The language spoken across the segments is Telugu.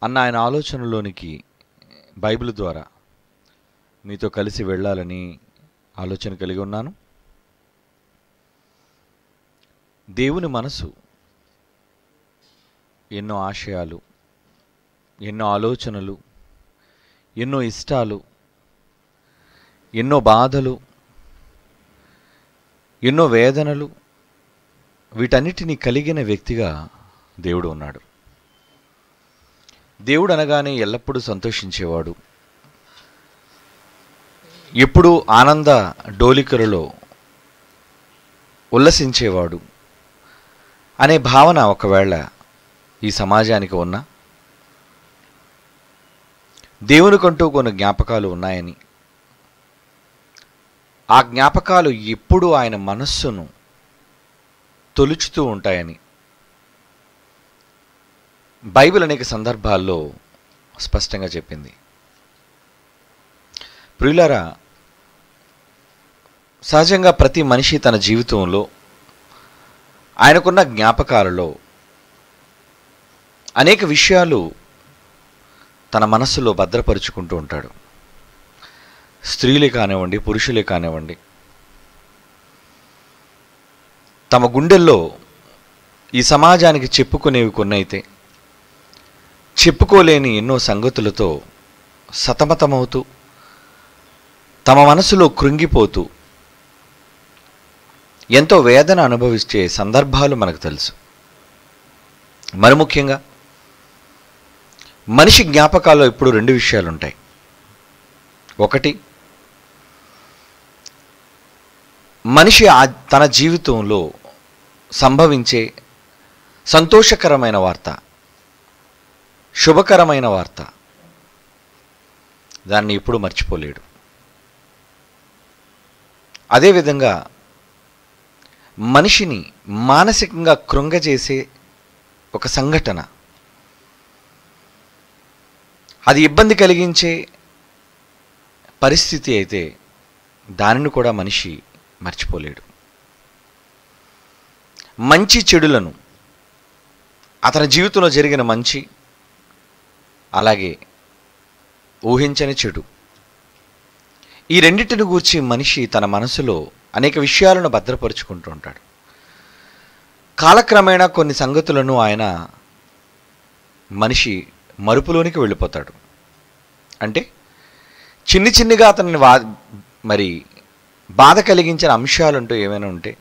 అన్న ఆయన ఆలోచనలోనికి బైబిల్ ద్వారా మీతో కలిసి వెళ్ళాలని ఆలోచన కలిగి ఉన్నాను. దేవుని మనసు ఎన్నో ఆశయాలు, ఎన్నో ఆలోచనలు, ఎన్నో ఇష్టాలు, ఎన్నో బాధలు, ఎన్నో వేదనలు, వీటన్నిటినీ కలిగిన వ్యక్తిగా దేవుడు ఉన్నాడు. దేవుడు అనగానే ఎల్లప్పుడూ సంతోషించేవాడు, ఎప్పుడూ ఆనంద డోలికలలో ఉల్లసించేవాడు అనే భావన ఒకవేళ ఈ సమాజానికి ఉన్నా, దేవునికంటూ కొన్ని జ్ఞాపకాలు ఉన్నాయని, ఆ జ్ఞాపకాలు ఎప్పుడూ ఆయన మనస్సును తొలుచుతూ ఉంటాయని బైబిల్ అనేక సందర్భాల్లో స్పష్టంగా చెప్పింది. ప్రియులారా, సహజంగా ప్రతి మనిషి తన జీవితంలో ఆయనకున్న జ్ఞాపకాలలో అనేక విషయాలు తన మనస్సులో భద్రపరుచుకుంటూ ఉంటాడు. స్త్రీలే కానివ్వండి, పురుషులే కానివ్వండి, తమ గుండెల్లో ఈ సమాజానికి చెప్పుకునేవి కొన్నైతే చెప్పుకోలేని ఎన్నో సంగతులతో సతమతమవుతూ తమ మనసులో కృంగిపోతూ ఎంతో వేదన అనుభవించే సందర్భాలు మనకు తెలుసు. మరి ముఖ్యంగా మనిషి జ్ఞాపకాల్లో ఇప్పుడు రెండు విషయాలు ఉంటాయి. ఒకటి, మనిషి తన జీవితంలో సంభవించే సంతోషకరమైన వార్త, శుభకరమైన వార్త, దాన్ని ఇప్పుడు మర్చిపోలేడు. అదేవిధంగా మనిషిని మానసికంగా కృంగజేసే ఒక సంఘటన, అది ఇబ్బంది కలిగించే పరిస్థితి అయితే దానిని కూడా మనిషి మర్చిపోలేడు. మంచి చెడులను, అతని జీవితంలో జరిగిన మంచి, అలాగే ఊహించని చెడు, ఈ రెండింటిని గూర్చి మనిషి తన మనసులో అనేక విషయాలను భద్రపరుచుకుంటూ ఉంటాడు. కాలక్రమేణా కొన్ని సంగతులను మనిషి మరుపులోనికి వెళ్ళిపోతాడు. అంటే చిన్నిగా అతన్ని బాధ కలిగించిన అంశాలంటూ ఏమైనా ఉంటే,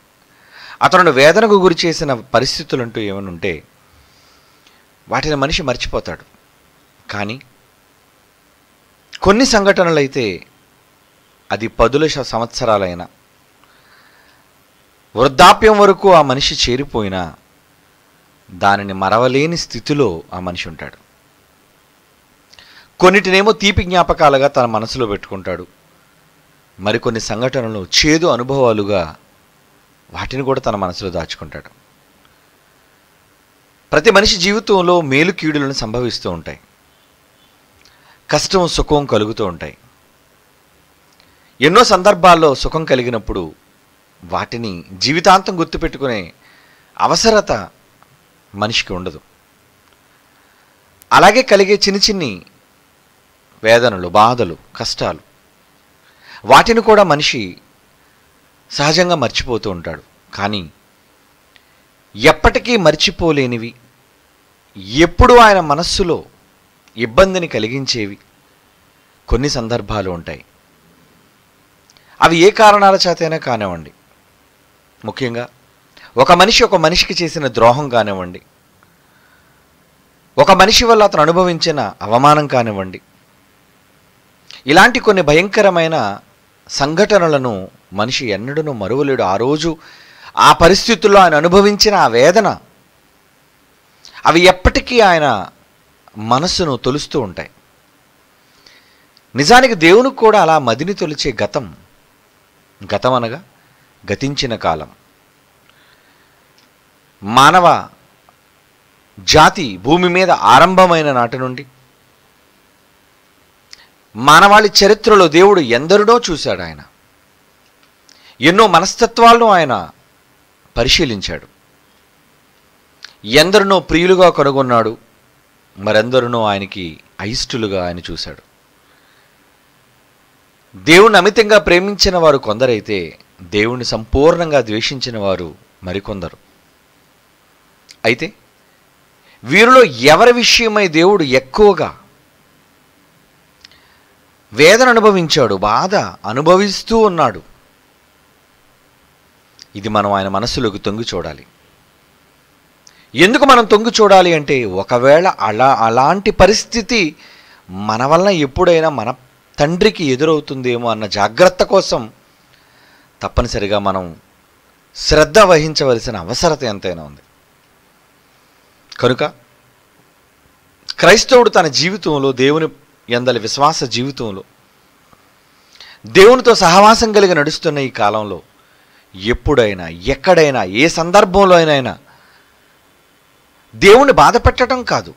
అతను వేదనకు గురి చేసిన పరిస్థితులంటూ ఏమైనా ఉంటే వాటిని మనిషి మర్చిపోతాడు. కానీ కొన్ని సంఘటనలు అయితే అది 10 సంవత్సరాలైనా, వృద్ధాప్యం వరకు ఆ మనిషి చేరిపోయినా దానిని మరవలేని స్థితిలో ఆ మనిషి ఉంటాడు. కొన్నిటినేమో తీపి జ్ఞాపకాలుగా తన మనసులో పెట్టుకుంటాడు, మరికొన్ని సంఘటనలు చేదు అనుభవాలుగా వాటిని కూడా తన మనసులో దాచుకుంటాడు. ప్రతి మనిషి జీవితంలో మేలు కీడులను సంభవిస్తూ ఉంటాయి, కష్టం సుఖం కలుగుతూ ఉంటాయి. ఎన్నో సందర్భాల్లో సుఖం కలిగినప్పుడు వాటిని జీవితాంతం గుర్తుపెట్టుకునే అవసరత మనిషికి ఉండదు. అలాగే కలిగే చిన్ని వేదనలు, బాధలు, కష్టాలు, వాటిని కూడా మనిషి సహజంగా మర్చిపోతూ ఉంటాడు. కానీ ఎప్పటికీ మర్చిపోలేనివి, ఎప్పుడూ ఆయన మనస్సులో ఇబ్బందిని కలిగించేవి కొన్ని సందర్భాలు ఉంటాయి. అవి ఏ కారణాల చేతైనా కానివ్వండి, ముఖ్యంగా ఒక మనిషికి చేసిన ద్రోహం కానివ్వండి, ఒక మనిషి వల్ల అతను అనుభవించిన అవమానం కానివ్వండి, ఇలాంటి కొన్ని భయంకరమైన సంఘటనలను మనిషి ఎన్నడూ మరువలేడు. ఆ రోజు ఆ పరిస్థితుల్లో ఆయన అనుభవించిన ఆ వేదన, అవి ఎప్పటికీ ఆయన మనస్సును తొలుస్తూ ఉంటాయి. నిజానికి దేవునికి కూడా అలా మదిని తొలిచే గతం అనగా గతించిన కాలం. మానవ జాతి భూమి మీద ఆరంభమైన నాటి నుండి మానవాళి చరిత్రలో దేవుడు ఎందరినో చూశాడు. ఆయన ఎన్నో మనస్తత్వాలను ఆయన పరిశీలించాడు, ఎందరినో ప్రియులుగా కనుగొన్నాడు, మరెందరూ ఆయనకి అయిష్టులుగా ఆయన చూశాడు. దేవుణ్ణి అమితంగా ప్రేమించిన వారు కొందరైతే దేవుణ్ణి సంపూర్ణంగా ద్వేషించిన వారు మరికొందరు. అయితే వీరిలో ఎవరి విషయమై దేవుడు ఎక్కువగా వేదన అనుభవించాడు, బాధ అనుభవిస్తూ ఉన్నాడు, ఇది మనం ఆయన మనస్సులోకి తొంగి చూడాలి. ఎందుకు మనం తొంగి చూడాలి అంటే, ఒకవేళ అలాంటి పరిస్థితి మన వలన ఎప్పుడైనా మన తండ్రికి ఎదురవుతుందేమో అన్న జాగ్రత్త కోసం తప్పనిసరిగా మనం శ్రద్ధ వహించవలసిన అవసరత ఎంతైనా ఉంది. కనుక క్రైస్తవుడు తన జీవితంలో, దేవుని యందలి విశ్వాస జీవితంలో, దేవునితో సహవాసం కలిగి నడుస్తున్న ఈ కాలంలో ఎప్పుడైనా, ఎక్కడైనా, ఏ సందర్భంలో అయినా దేవుణ్ణి బాధ పెట్టడం కాదు,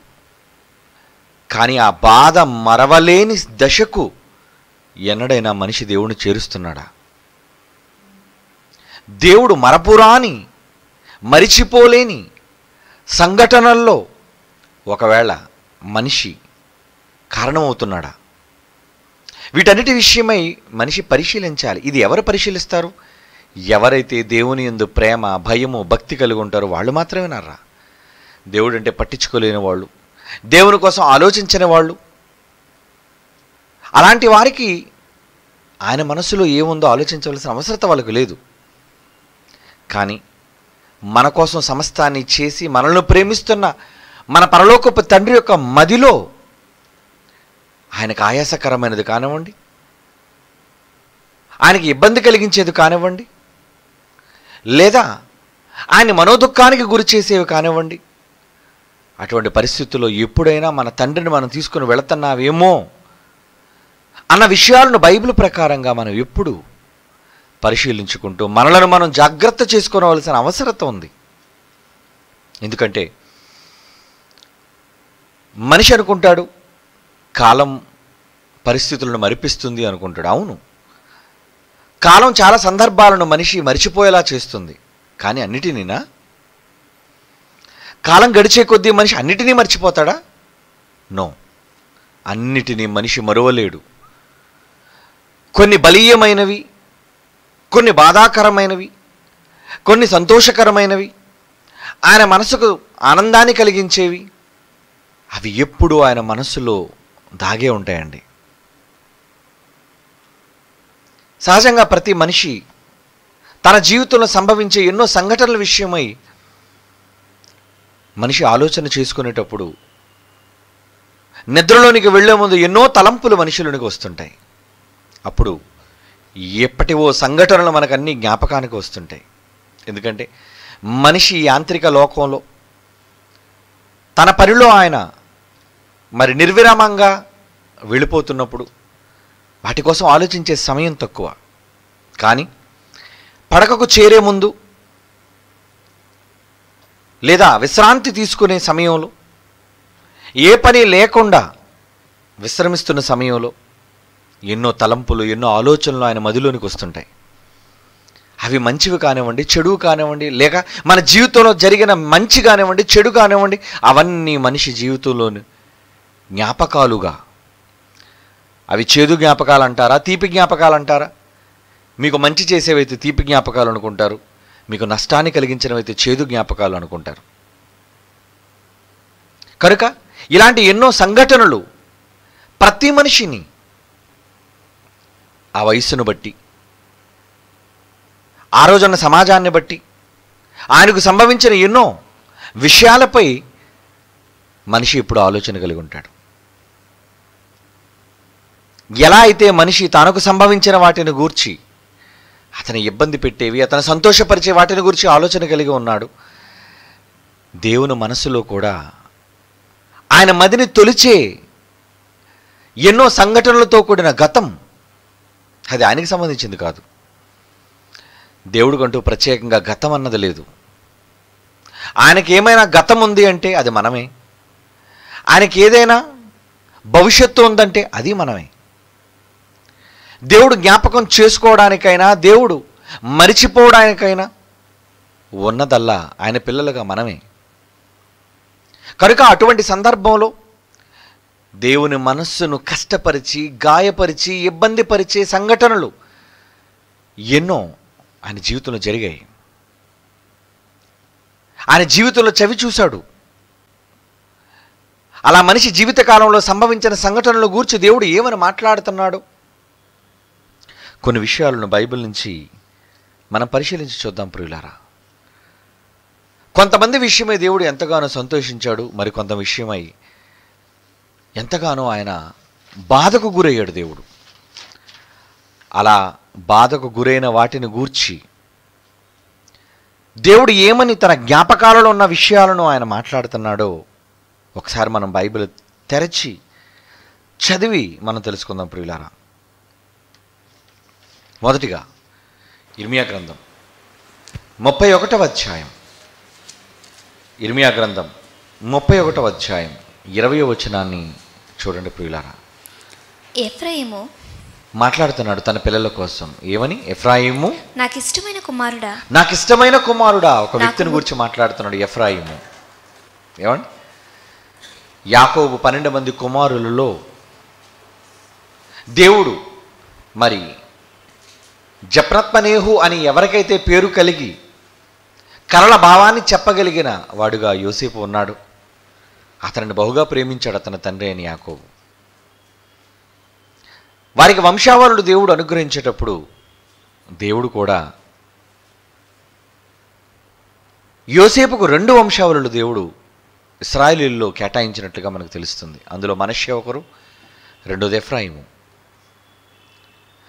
కానీ ఆ బాధ మరవలేని దశకు ఎన్నడైనా మనిషి దేవుణ్ణి చేరుస్తున్నాడా? దేవుడు మరపురాని, మరిచిపోలేని సంఘటనల్లో ఒకవేళ మనిషి కారణమవుతున్నాడా? వీటన్నిటి విషయమై మనిషి పరిశీలించాలి. ఇది ఎవరు పరిశీలిస్తారు? ఎవరైతే దేవుని యందు ప్రేమ, భయము, భక్తి కలిగి ఉంటారో వాళ్ళు మాత్రమేనారా? దేవుడు అంటే పట్టించుకోలేని వాళ్ళు, దేవుని కోసం ఆలోచించని వాళ్ళు, అలాంటి వారికి ఆయన మనసులో ఏముందో ఆలోచించవలసిన అవసరత వాళ్ళకు లేదు. కానీ మన కోసం సమస్తాన్ని చేసి మనల్ని ప్రేమిస్తున్న మన పరలోకపు తండ్రి యొక్క మదిలో ఆయనకు ఆయాసకరమైనది కానివ్వండి, ఆయనకి ఇబ్బంది కలిగించేది కానివ్వండి, లేదా ఆయన మనోదుఖానికి గురి చేసేవి కానివ్వండి, అటువంటి పరిస్థితుల్లో ఎప్పుడైనా మన తండ్రిని మనం తీసుకుని వెళుతున్నావేమో అన్న విషయాలను బైబిల్ ప్రకారంగా మనం ఎప్పుడు పరిశీలించుకుంటూ మనలను మనం జాగ్రత్త చేసుకోవలసిన అవసరత ఉంది. ఎందుకంటే మనిషి అనుకుంటాడు కాలం పరిస్థితులను మరిపిస్తుంది అనుకుంటాడు. అవును, కాలం చాలా సందర్భాలను మనిషి మరిచిపోయేలా చేస్తుంది. కానీ అన్నిటినీనా? కాలం గడిచే కొద్దీ మనిషి అన్నిటినీ మర్చిపోతాడా? నో, అన్నిటినీ మనిషి మరువలేడు. కొన్ని బలీయమైనవి, కొన్ని బాధాకరమైనవి, కొన్ని సంతోషకరమైనవి, ఆయన మనసుకు ఆనందాన్ని కలిగించేవి, అవి ఎప్పుడూ ఆయన మనస్సులో దాగే ఉంటాయండి. సహజంగా ప్రతి మనిషి తన జీవితంలో సంభవించే ఎన్నో సంఘటనల విషయమై మనిషి ఆలోచన చేసుకునేటప్పుడు నిద్రలోనికి వెళ్లే ముందు ఎన్నో తలంపులు మనిషిలోనికి వస్తుంటాయి. అప్పుడు ఎప్పటివో సంఘటనలు మనకు అన్ని జ్ఞాపకానికి వస్తుంటాయి. ఎందుకంటే మనిషి యాంత్రిక లోకంలో తన పనిలో ఆయన మరి నిర్విరామంగా వెళ్ళిపోతున్నప్పుడు వాటి కోసం ఆలోచించే సమయం తక్కువ. కానీ పడకకు చేరే ముందు లేదా విశ్రాంతి తీసుకునే సమయంలో, ఏ పని లేకుండా విశ్రమిస్తున్న సమయంలో ఎన్నో తలంపులు, ఎన్నో ఆలోచనలు ఆయన మదిలోనికి వస్తుంటాయి. అవి మంచివి కానివ్వండి, చెడు కానివ్వండి, లేక మన జీవితంలో జరిగిన మంచి కానివ్వండి, చెడు కానివ్వండి, అవన్నీ మనిషి జీవితంలోని జ్ఞాపకాలుగా, అవి చేదు జ్ఞాపకాలు అంటారా, తీపి జ్ఞాపకాలు అంటారా? మీకు మంచి చేసేవైతే తీపి జ్ఞాపకాలు అనుకుంటారు, మీకు నష్టాన్ని కలిగించినవైతే చేదు జ్ఞాపకాలు అనుకుంటారు. కనుక ఇలాంటి ఎన్నో సంఘటనలు ప్రతి మనిషిని ఆ వయస్సును బట్టి, ఆ రోజున్న సమాజాన్ని బట్టి, ఆయనకు సంభవించిన ఎన్నో విషయాలపై మనిషి ఇప్పుడు ఆలోచన కలిగి ఉంటాడు. ఎలా అయితే మనిషి తనకు సంభవించిన వాటిని గూర్చి, అతని ఇబ్బంది పెట్టేవి, అతను సంతోషపరిచే వాటిని గురించి ఆలోచన కలిగి ఉన్నాడు, దేవుని మనసులో కూడా ఆయన మదిని తొలిచే ఎన్నో సంఘటనలతో కూడిన గతం, అది ఆయనకి సంబంధించింది కాదు. దేవుడికంటూ ప్రత్యేకంగా గతం అన్నది లేదు. ఆయనకి ఏమైనా గతం ఉంది అంటే అది మనమే. ఆయనకి ఏదైనా భవిష్యత్తు ఉందంటే అది మనమే. దేవుడు జ్ఞాపకం చేసుకోవడానికైనా, దేవుడు మరిచిపోవడానికైనా ఉన్నదల్లా ఆయన పిల్లలుగా మనమే. కనుక అటువంటి సందర్భంలో దేవుని మనస్సును కష్టపరిచి, గాయపరిచి, ఇబ్బంది పరిచే సంఘటనలు ఎన్నో ఆయన జీవితంలో జరిగాయి. ఆయన జీవితంలో చవి చూశాడు. అలా మనిషి జీవితకాలంలో సంభవించిన సంఘటనల గూర్చి దేవుడు ఏమని మాట్లాడుతున్నాడు? కొన్ని విషయాలను బైబిల్ నుంచి మనం పరిశీలించి చూద్దాం ప్రియులారా. కొంతమంది విషయమై దేవుడు ఎంతగానో సంతోషించాడు, మరికొంత విషయమై ఎంతగానో ఆయన బాధకు గురయ్యాడు దేవుడు. అలా బాధకు గురైన వాటిని గూర్చి దేవుడు ఏమని తన జ్ఞాపకాలలో ఉన్న విషయాలను ఆయన మాట్లాడుతున్నాడో ఒకసారి మనం బైబిల్ తెరచి చదివి మనం తెలుసుకుందాం ప్రియులారా. మొదటిగా ఇర్మియా గ్రంథం 31వ అధ్యాయం. ఇర్మియా గ్రంథం 31వ అధ్యాయం 20వ వచనాన్ని చూడండి ప్రియులారా. ఎఫ్రాయిము మాట్లాడుతున్నాడు తన పిల్లల కోసం. ఏమని? ఎఫ్రాయిము నాకిష్టమైన కుమారుడా, నాకిష్టమైన కుమారుడా. ఒక వ్యక్తిని గురించి మాట్లాడుతున్నాడు ఎఫ్రాయిము. ఏమండి? యాకోబు 12 మంది కుమారులలో దేవుడు మరి జప్రత్మనేహు అని ఎవరికైతే పేరు కలిగి కలల భావాన్ని చెప్పగలిగిన వాడుగా యోసేపు ఉన్నాడు. అతనిని బహుగా ప్రేమించాడు అతని తండ్రి అయిన యాకోబు. వారికి వంశావళుడు దేవుడు అనుగ్రహించేటప్పుడు దేవుడు కూడా యోసేపుకు 2 వంశావళులు దేవుడు ఇశ్రాయేలీయుల్లో కేటాయించినట్లుగా మనకు తెలుస్తుంది. అందులో మనష్య ఒకరు, రెండోది ఎఫ్రాయిము.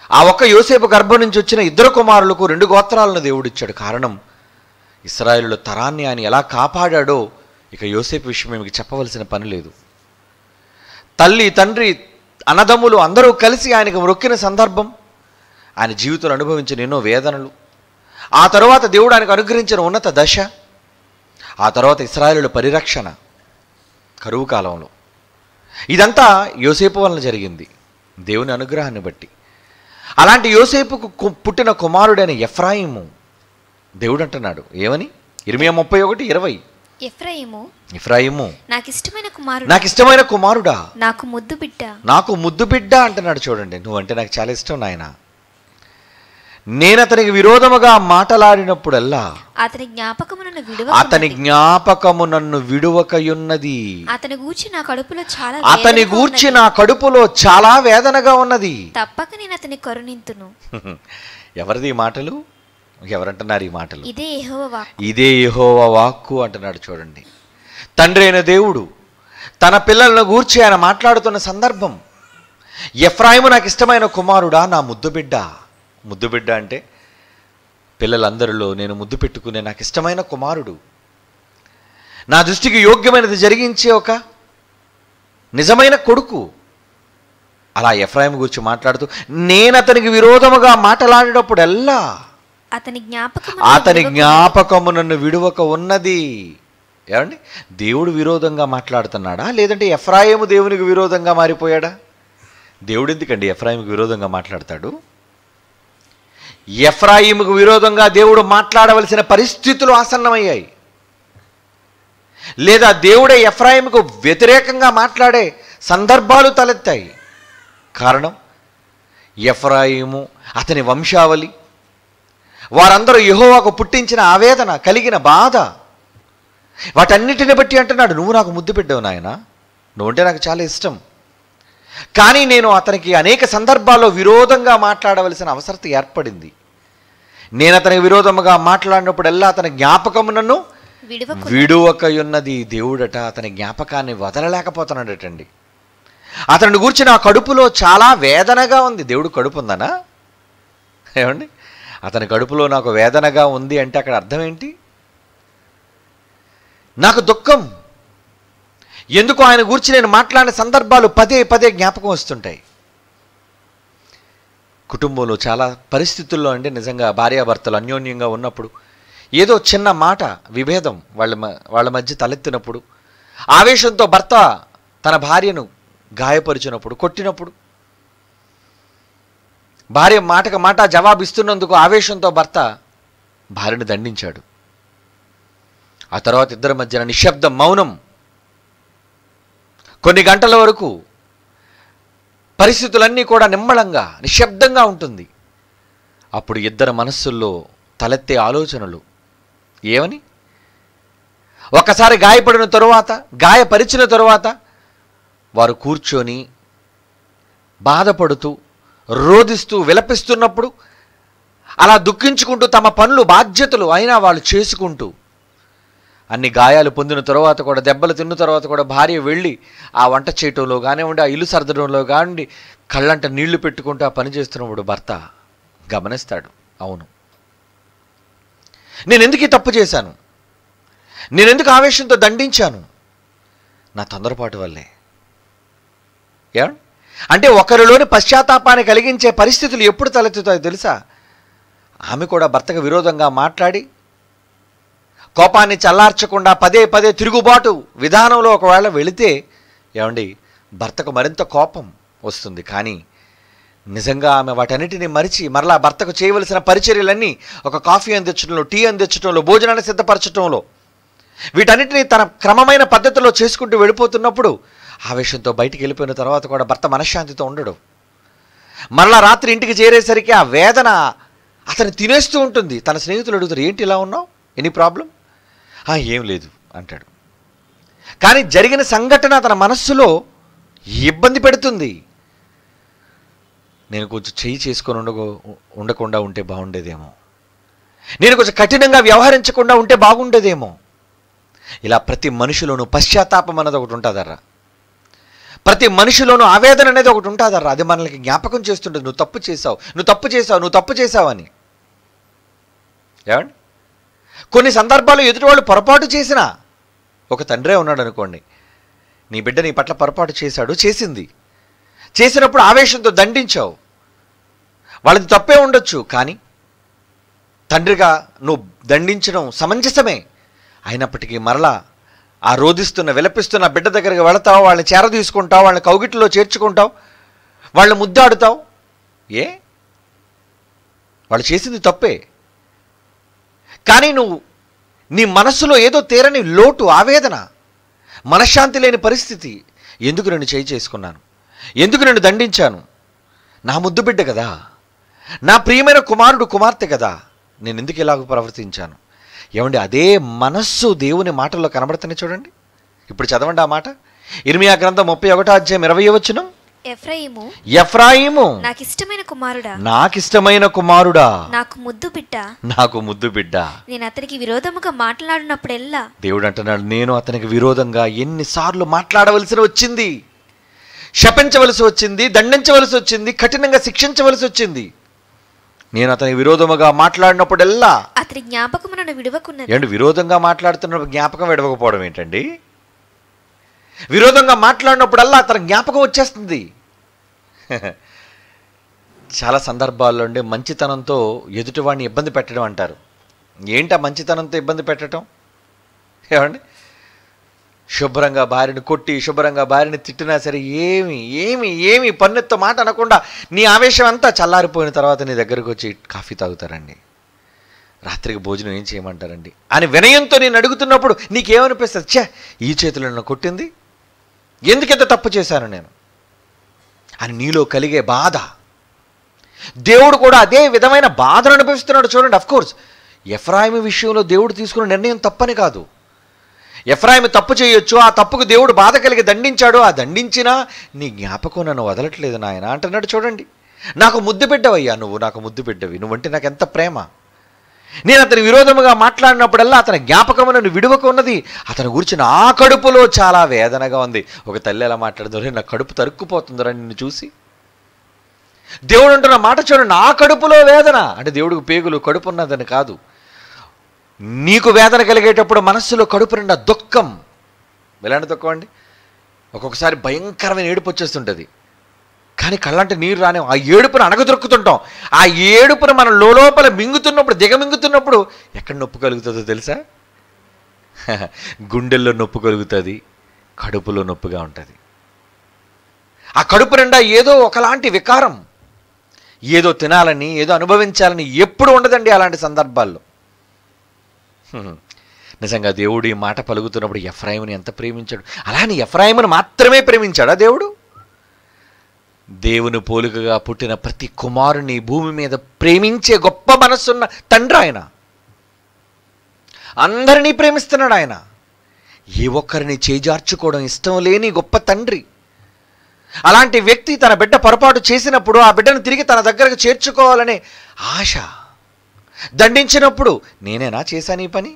ఆ ఒక్క యోసేపు గర్భం నుంచి వచ్చిన 2 కుమారులకు 2 గోత్రాలను దేవుడిచ్చాడు. కారణం, ఇశ్రాయేలుల తరాన్ని ఆయన ఎలా కాపాడాడో ఇక యోసేపు విషయం మీకు చెప్పవలసిన పని లేదు. తల్లి, తండ్రి, అన్నదమ్ములు అందరూ కలిసి ఆయనకు మొక్కిన సందర్భం, ఆయన జీవితంలో అనుభవించిన ఎన్నో వేదనలు, ఆ తరువాత దేవుడు ఆయనకు అనుగ్రహించిన ఉన్నత దశ, ఆ తర్వాత ఇశ్రాయేలుల పరిరక్షణ కరువు కాలంలో, ఇదంతా యోసేపు వలన జరిగింది దేవుని అనుగ్రహాన్ని బట్టి. అలాంటి యోసేపుకు పుట్టిన కుమారుడైన ఎఫ్రాయిము దేవుడు అంటున్నాడు ఏమని? ఇర్మియా 31:20. ఎఫ్రాయిము నాకిష్టమైన కుమారుడా, నాకు ముద్దు బిడ్డ, నాకు ముద్దు బిడ్డ అంటున్నాడు. చూడండి, నువ్వంటే నాకు చాలా ఇష్టం నాయన. నేను అతనికి విరోధముగా మాటలాడినప్పుడల్లా అతని జ్ఞాపకము నన్ను విడువకయున్నది. అతని గూర్చి నా కడుపులో చాలా వేదనగా ఉన్నది. తప్పక నేను అతని కరుణింతును. ఎవరిది ఈ మాటలు? ఎవరంటున్నారు ఈ మాటలు? ఇదే యెహోవా వాక్కు అంటున్నాడు. చూడండి, తండ్రి అయిన దేవుడు తన పిల్లలను గూర్చి ఆయన మాట్లాడుతున్న సందర్భం. ఎఫ్రాయిము నాకు ఇష్టమైన కుమారుడా, నా ముద్దు బిడ్డ. ముద్దు బిడ్డ అంటే పిల్లలందరిలో నేను ముద్దు పెట్టుకునే నాకు ఇష్టమైన కుమారుడు, నా దృష్టికి యోగ్యమైనది జరిగించే ఒక నిజమైన కొడుకు. అలా ఎఫ్రాయిము గురించి మాట్లాడుతూ, నేను అతనికి విరోధముగా మాట్లాడినప్పుడల్లా అతని జ్ఞాపకము నన్ను విడువక ఉన్నది. ఏమండి? దేవుడు విరోధంగా మాట్లాడుతున్నాడా, లేదంటే ఎఫ్రాయిము దేవునికి విరోధంగా మారిపోయాడా? దేవుడు ఎందుకండి ఎఫ్రాయిముకు విరోధంగా మాట్లాడతాడు? ఎఫ్రాయిముకు విరోధంగా దేవుడు మాట్లాడవలసిన పరిస్థితులు ఆసన్నమయ్యాయి, లేదా దేవుడే ఎఫ్రాయిముకు వ్యతిరేకంగా మాట్లాడే సందర్భాలు తలెత్తాయి. కారణం, ఎఫ్రాయిము, అతని వంశావళి, వారందరూ యెహోవాకు పుట్టించిన ఆవేదన, కలిగిన బాధ, వాటన్నిటిని బట్టి అంటున్నాడు, నువ్వు నాకు ముద్దు పెట్టావు నాయన, నువ్వంటే నాకు చాలా ఇష్టం. కానీ నేను అతనికి అనేక సందర్భాల్లో విరోధంగా మాట్లాడవలసిన అవసరం ఏర్పడింది. నేను అతనికి విరోధముగా మాట్లాడినప్పుడల్లా అతని జ్ఞాపకము నన్ను విడువకయున్నది. దేవుడట అతని జ్ఞాపకాన్ని వదలలేకపోతున్నాడటండి. అతని గురించి నా కడుపులో చాలా వేదనగా ఉంది. దేవుడు కడుపు ఉందనా? ఏమండి? అతని కడుపులో నాకు వేదనగా ఉంది అంటే అక్కడ అర్థం ఏంటి? నాకు దుఃఖం. ఎందుకు ఆయన గురించి నేను మాట్లాడిన సందర్భాలు పదే పదే జ్ఞాపకం వస్తుంటాయి. కుటుంబంలో చాలా పరిస్థితుల్లో అంటే నిజంగా భార్యాభర్తలు అన్యోన్యంగా ఉన్నప్పుడు ఏదో చిన్న మాట విభేదం వాళ్ళ మధ్య తలెత్తినప్పుడు, ఆవేశంతో భర్త తన భార్యను గాయపరిచినప్పుడు, కొట్టినప్పుడు, భార్య మాటకు మాట జవాబిస్తున్నందుకు ఆవేశంతో భర్త భార్యను దండించాడు. ఆ తర్వాత ఇద్దరి మధ్యన నిశ్శబ్దం, మౌనం. కొన్ని గంటల వరకు పరిస్థితులన్నీ కూడా నిమ్మళంగా నిశ్శబ్దంగా ఉంటుంది. అప్పుడు ఇద్దరు మనస్సుల్లో తలెత్తే ఆలోచనలు ఏమని? ఒక్కసారి గాయపడిన తరువాత, గాయపరిచిన తరువాత వారు కూర్చొని బాధపడుతూ రోదిస్తూ విలపిస్తున్నప్పుడు, అలా దుఃఖించుకుంటూ తమ పనులు బాధ్యతలు అయినా వాళ్ళు చేసుకుంటూ, అన్ని గాయాలు పొందిన తర్వాత కూడా, దెబ్బలు తిన్న తర్వాత కూడా భార్య వెళ్ళి ఆ వంట చేయటంలో కానివ్వండి, ఆ ఇల్లు సర్దడంలో కానివ్వండి, కళ్ళంట నీళ్లు పెట్టుకుంటూ ఆ పని చేస్తున్నప్పుడు భర్త గమనిస్తాడు, అవును నేను ఎందుకు ఈ తప్పు చేశాను, నేను ఎందుకు ఆవేశంతో దండించాను, నా తొందరపాటు వల్లే. ఏమండి? అంటే ఒకరిలోని పశ్చాత్తాపాన్ని కలిగించే పరిస్థితులు ఎప్పుడు తలెత్తుతాయో తెలుసా? ఆమె కూడా భర్తకు విరోధంగా మాట్లాడి కోపాన్ని చల్లార్చకుండా పదే పదే తిరుగుబాటు విధానంలో ఒకవేళ వెళితే ఏమండి భర్తకు మరింత కోపం వస్తుంది. కానీ నిజంగా ఆమె వాటన్నిటిని మరిచి మరలా భర్తకు చేయవలసిన పరిచర్యలన్నీ, ఒక కాఫీ అందించడంలో, టీ అందించడంలో, భోజనాన్ని సిద్ధపరచడంలో, వీటన్నిటిని తన క్రమమైన పద్ధతిలో చేసుకుంటూ వెళ్ళిపోతున్నప్పుడు ఆవేశంతో బయటికి వెళ్ళిపోయిన తర్వాత కూడా భర్త మనశ్శాంతితో ఉండడు. మరలా రాత్రి ఇంటికి చేరేసరికి ఆ వేదన అతను తినేస్తూ ఉంటుంది. తన స్నేహితులు అడుగుతారు, ఏంటి ఇలా ఉన్నావు, ఎనీ ప్రాబ్లం? ఏం లేదు అంటాడు. కానీ జరిగిన సంఘటన తన మనస్సులో ఇబ్బంది పెడుతుంది. నేను కొంచెం చెయ్యి చేసుకొని ఉండకుండా ఉంటే బాగుండేదేమో, నేను కొంచెం కఠినంగా వ్యవహరించకుండా ఉంటే బాగుండేదేమో. ఇలా ప్రతి మనిషిలోనూ పశ్చాత్తాపం అనేది ఒకటి ఉంటుందర్రా, ప్రతి మనిషిలోనూ ఆవేదన అనేది ఒకటి ఉంటుందర్రా. అది మనకి జ్ఞాపకం చేస్తుంటుంది, నువ్వు తప్పు చేసావు, నువ్వు తప్పు చేసావు, నువ్వు తప్పు చేసావు అని. ఏమండి? కొన్ని సందర్భాల్లో ఎదుటివాళ్ళు పొరపాటు చేసినా, ఒక తండ్రే ఉన్నాడు అనుకోండి, నీ బిడ్డ నీ పట్ల పొరపాటు చేశాడు, చేసినప్పుడు ఆవేశంతో దండించావు, వాళ్ళది తప్పే ఉండొచ్చు. కానీ తండ్రిగా నువ్వు దండించడం సమంజసమే. అయినప్పటికీ మరలా ఆ రోధిస్తున్న విలపిస్తున్న బిడ్డ దగ్గరికి వెళతావు, వాళ్ళని చేర తీసుకుంటావు, వాళ్ళని కౌగిట్లో చేర్చుకుంటావు, వాళ్ళని ముద్దాడుతావు. వాళ్ళు చేసింది తప్పే. కానీ నువ్వు నీ మనస్సులో ఏదో తీరని లోటు, ఆవేదన, మనశ్శాంతి లేని పరిస్థితి. ఎందుకు నేను చేసుకున్నాను, ఎందుకు నేను దండించాను, నా ముద్దు బిడ్డ కదా, నా ప్రియమైన కుమారుడు కుమార్తె కదా, నేను ఎందుకు ఇలాగ ప్రవర్తించాను? ఏమండి, అదే మనస్సు దేవుని మాటల్లో కనబడుతుంది చూడండి. ఇప్పుడు చదవండి ఆ మాట. ఇర్మియా గ్రంథం 31వ అధ్యాయం 20వ వచనం. ఎఫ్రాయిము నాకిష్టమైన కుమారుడా, నాకు ముద్దు బిడ్డ, నేను అతనికి విరోధముగా మాట్లాడినప్పుడెల్లా. దేవుడు అంటున్నాడు, నేను అతనికి విరోధంగా ఎన్నిసార్లు మాట్లాడవలసి వచ్చింది, శపించవలసి వచ్చింది, దండించవలసి వచ్చింది, కఠినంగా శిక్షించవలసి వచ్చింది. నేను అతనికి విరోధముగా మాట్లాడినప్పుడెల్లా అతని జ్ఞాపకం నన్ను విడవకున్నది. ఏంటి విరోధంగా మాట్లాడుతున్నప్పుడు జ్ఞాపకం విడవకపోవడం ఏంటండి? విరోధంగా మాట్లాడినప్పుడల్లా అతని జ్ఞాపకం వచ్చేస్తుంది. చాలా సందర్భాల్లో ఉండే మంచితనంతో ఎదుటివాడిని ఇబ్బంది పెట్టడం అంటారు. ఏంటి ఆ మంచితనంతో ఇబ్బంది పెట్టడం? ఏమండి, శుభ్రంగా భార్యని కొట్టి, శుభ్రంగా భార్యని తిట్టినా సరే ఏమి పన్నెత్తో మాట అనకుండా నీ ఆవేశం అంతా చల్లారిపోయిన తర్వాత నీ దగ్గరకు వచ్చి కాఫీ తాగుతారండి, రాత్రికి భోజనం ఏం చేయమంటారండి అని వినయంతో నేను అడుగుతున్నప్పుడు నీకేమనిపిస్తుంది? ఈ చేతులు నన్ను కొట్టింది, ఎందుకెంత తప్పు చేశాను నేను అని నీలో కలిగే బాధ. దేవుడు కూడా అదే విధమైన బాధను అనుభవిస్తున్నాడు చూడండి. అఫ్కోర్స్ ఎఫ్రాయిము విషయంలో దేవుడు తీసుకున్న నిర్ణయం తప్పని కాదు. ఎఫ్రాయిము తప్పు చేయొచ్చు, ఆ తప్పుకు దేవుడు బాధ కలిగి దండించాడు. ఆ దండించినా నీ జ్ఞాపకం నన్ను వదలట్లేదు నాయన అంటున్నాడు చూడండి. నాకు ముద్దు బిడ్డవయ్యా, నువ్వు నాకు ముద్దు బిడ్డవి, నువ్వంటే నాకు ఎంత ప్రేమ. నేను అతని విరోధముగా మాట్లాడినప్పుడల్లా అతని జ్ఞాపకము నన్ను విడువకున్నది. అతని గురించి నా కడుపులో చాలా వేదనగా ఉంది. ఒక తల్లి ఎలా మాట్లాడుతుందో, నా కడుపు తరుక్కుపోతుందిరా నిన్ను చూసి. దేవుడు అంటున్న మాట చూడండి, నా కడుపులో వేదన అంటే దేవుడికి పేగులు కడుపు ఉన్నదని కాదు. నీకు వేదన కలిగేటప్పుడు మనస్సులో కడుపు నిండా దుఃఖం. ఎలాంటి దుఃఖం అండి? ఒక్కొక్కసారి భయంకరమైన ఏడుపు వచ్చేస్తుంటుంది, కానీ కళ్ళంటే నీరు రానే. ఆ ఏడుపును అణగదొరుకుతుంటాం. ఆ ఏడుపును మనం లోపల మింగుతున్నప్పుడు, దిగమింగుతున్నప్పుడు ఎక్కడ నొప్పి కలుగుతుందో తెలుసా? గుండెల్లో నొప్పి కలుగుతుంది, కడుపులో నొప్పిగా ఉంటుంది. ఆ కడుపు నిండా ఏదో ఒకలాంటి వికారం, ఏదో తినాలని, ఏదో అనుభవించాలని ఎప్పుడు ఉండదండి అలాంటి సందర్భాల్లో. నిజంగా దేవుడు ఈ మాట పలుకుతున్నప్పుడు ఎఫ్రాయిముని ఎంత ప్రేమించాడు. అలానే ఎఫ్రాయిమును మాత్రమే ప్రేమించాడా దేవుడు? దేవుని పోలికగా పుట్టిన ప్రతి కుమారుని భూమి మీద ప్రేమించే గొప్ప మనస్సున్న తండ్రి ఆయన. అందరినీ ప్రేమిస్తున్నాడు ఆయన. ఏ ఒక్కరిని చేజార్చుకోవడం ఇష్టం లేని గొప్ప తండ్రి. అలాంటి వ్యక్తి తన బిడ్డ పొరపాటు చేసినప్పుడు ఆ బిడ్డను తిరిగి తన దగ్గరకు చేర్చుకోవాలనే ఆశ. దండించినప్పుడు నేనేనా చేశాను ఈ పని?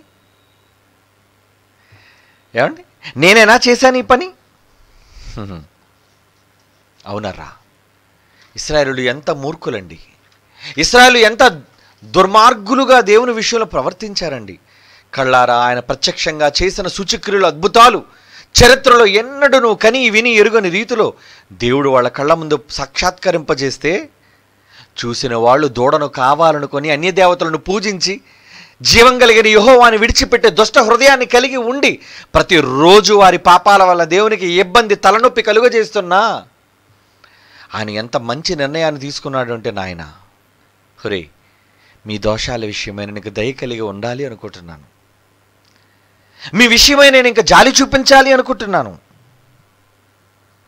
ఏమండి, నేనేనా చేశాను ఈ పని? అవునరా, ఇశ్రాయేలు ఎంత మూర్ఖులండి. ఇశ్రాయేలు ఎంత దుర్మార్గులుగా దేవుని విషయంలో ప్రవర్తించారండి. కళ్ళారా ఆయన ప్రత్యక్షంగా చేసిన సూచక్రియలు, అద్భుతాలు చరిత్రలో ఎన్నడూ కని విని ఎరుగని రీతిలో దేవుడు వాళ్ళ కళ్ళ ముందు సాక్షాత్కరింపజేస్తే చూసిన వాళ్ళు దూడను కావాలనుకొని అన్య దేవతలను పూజించి జీవం కలిగిన యెహోవాని విడిచిపెట్టే దుష్ట హృదయాన్ని కలిగి ఉండి ప్రతిరోజు వారి పాపాల వల్ల దేవునికి ఇబ్బంది, తలనొప్పి కలుగజేస్తున్నా ఆయన ఎంత మంచి నిర్ణయాన్ని తీసుకున్నాడు అంటే, నాయన హొరే, మీ దోషాల విషయమై నేను దయ కలిగి ఉండాలి అనుకుంటున్నాను. మీ విషయమై నేను ఇంకా జాలి చూపించాలి అనుకుంటున్నాను.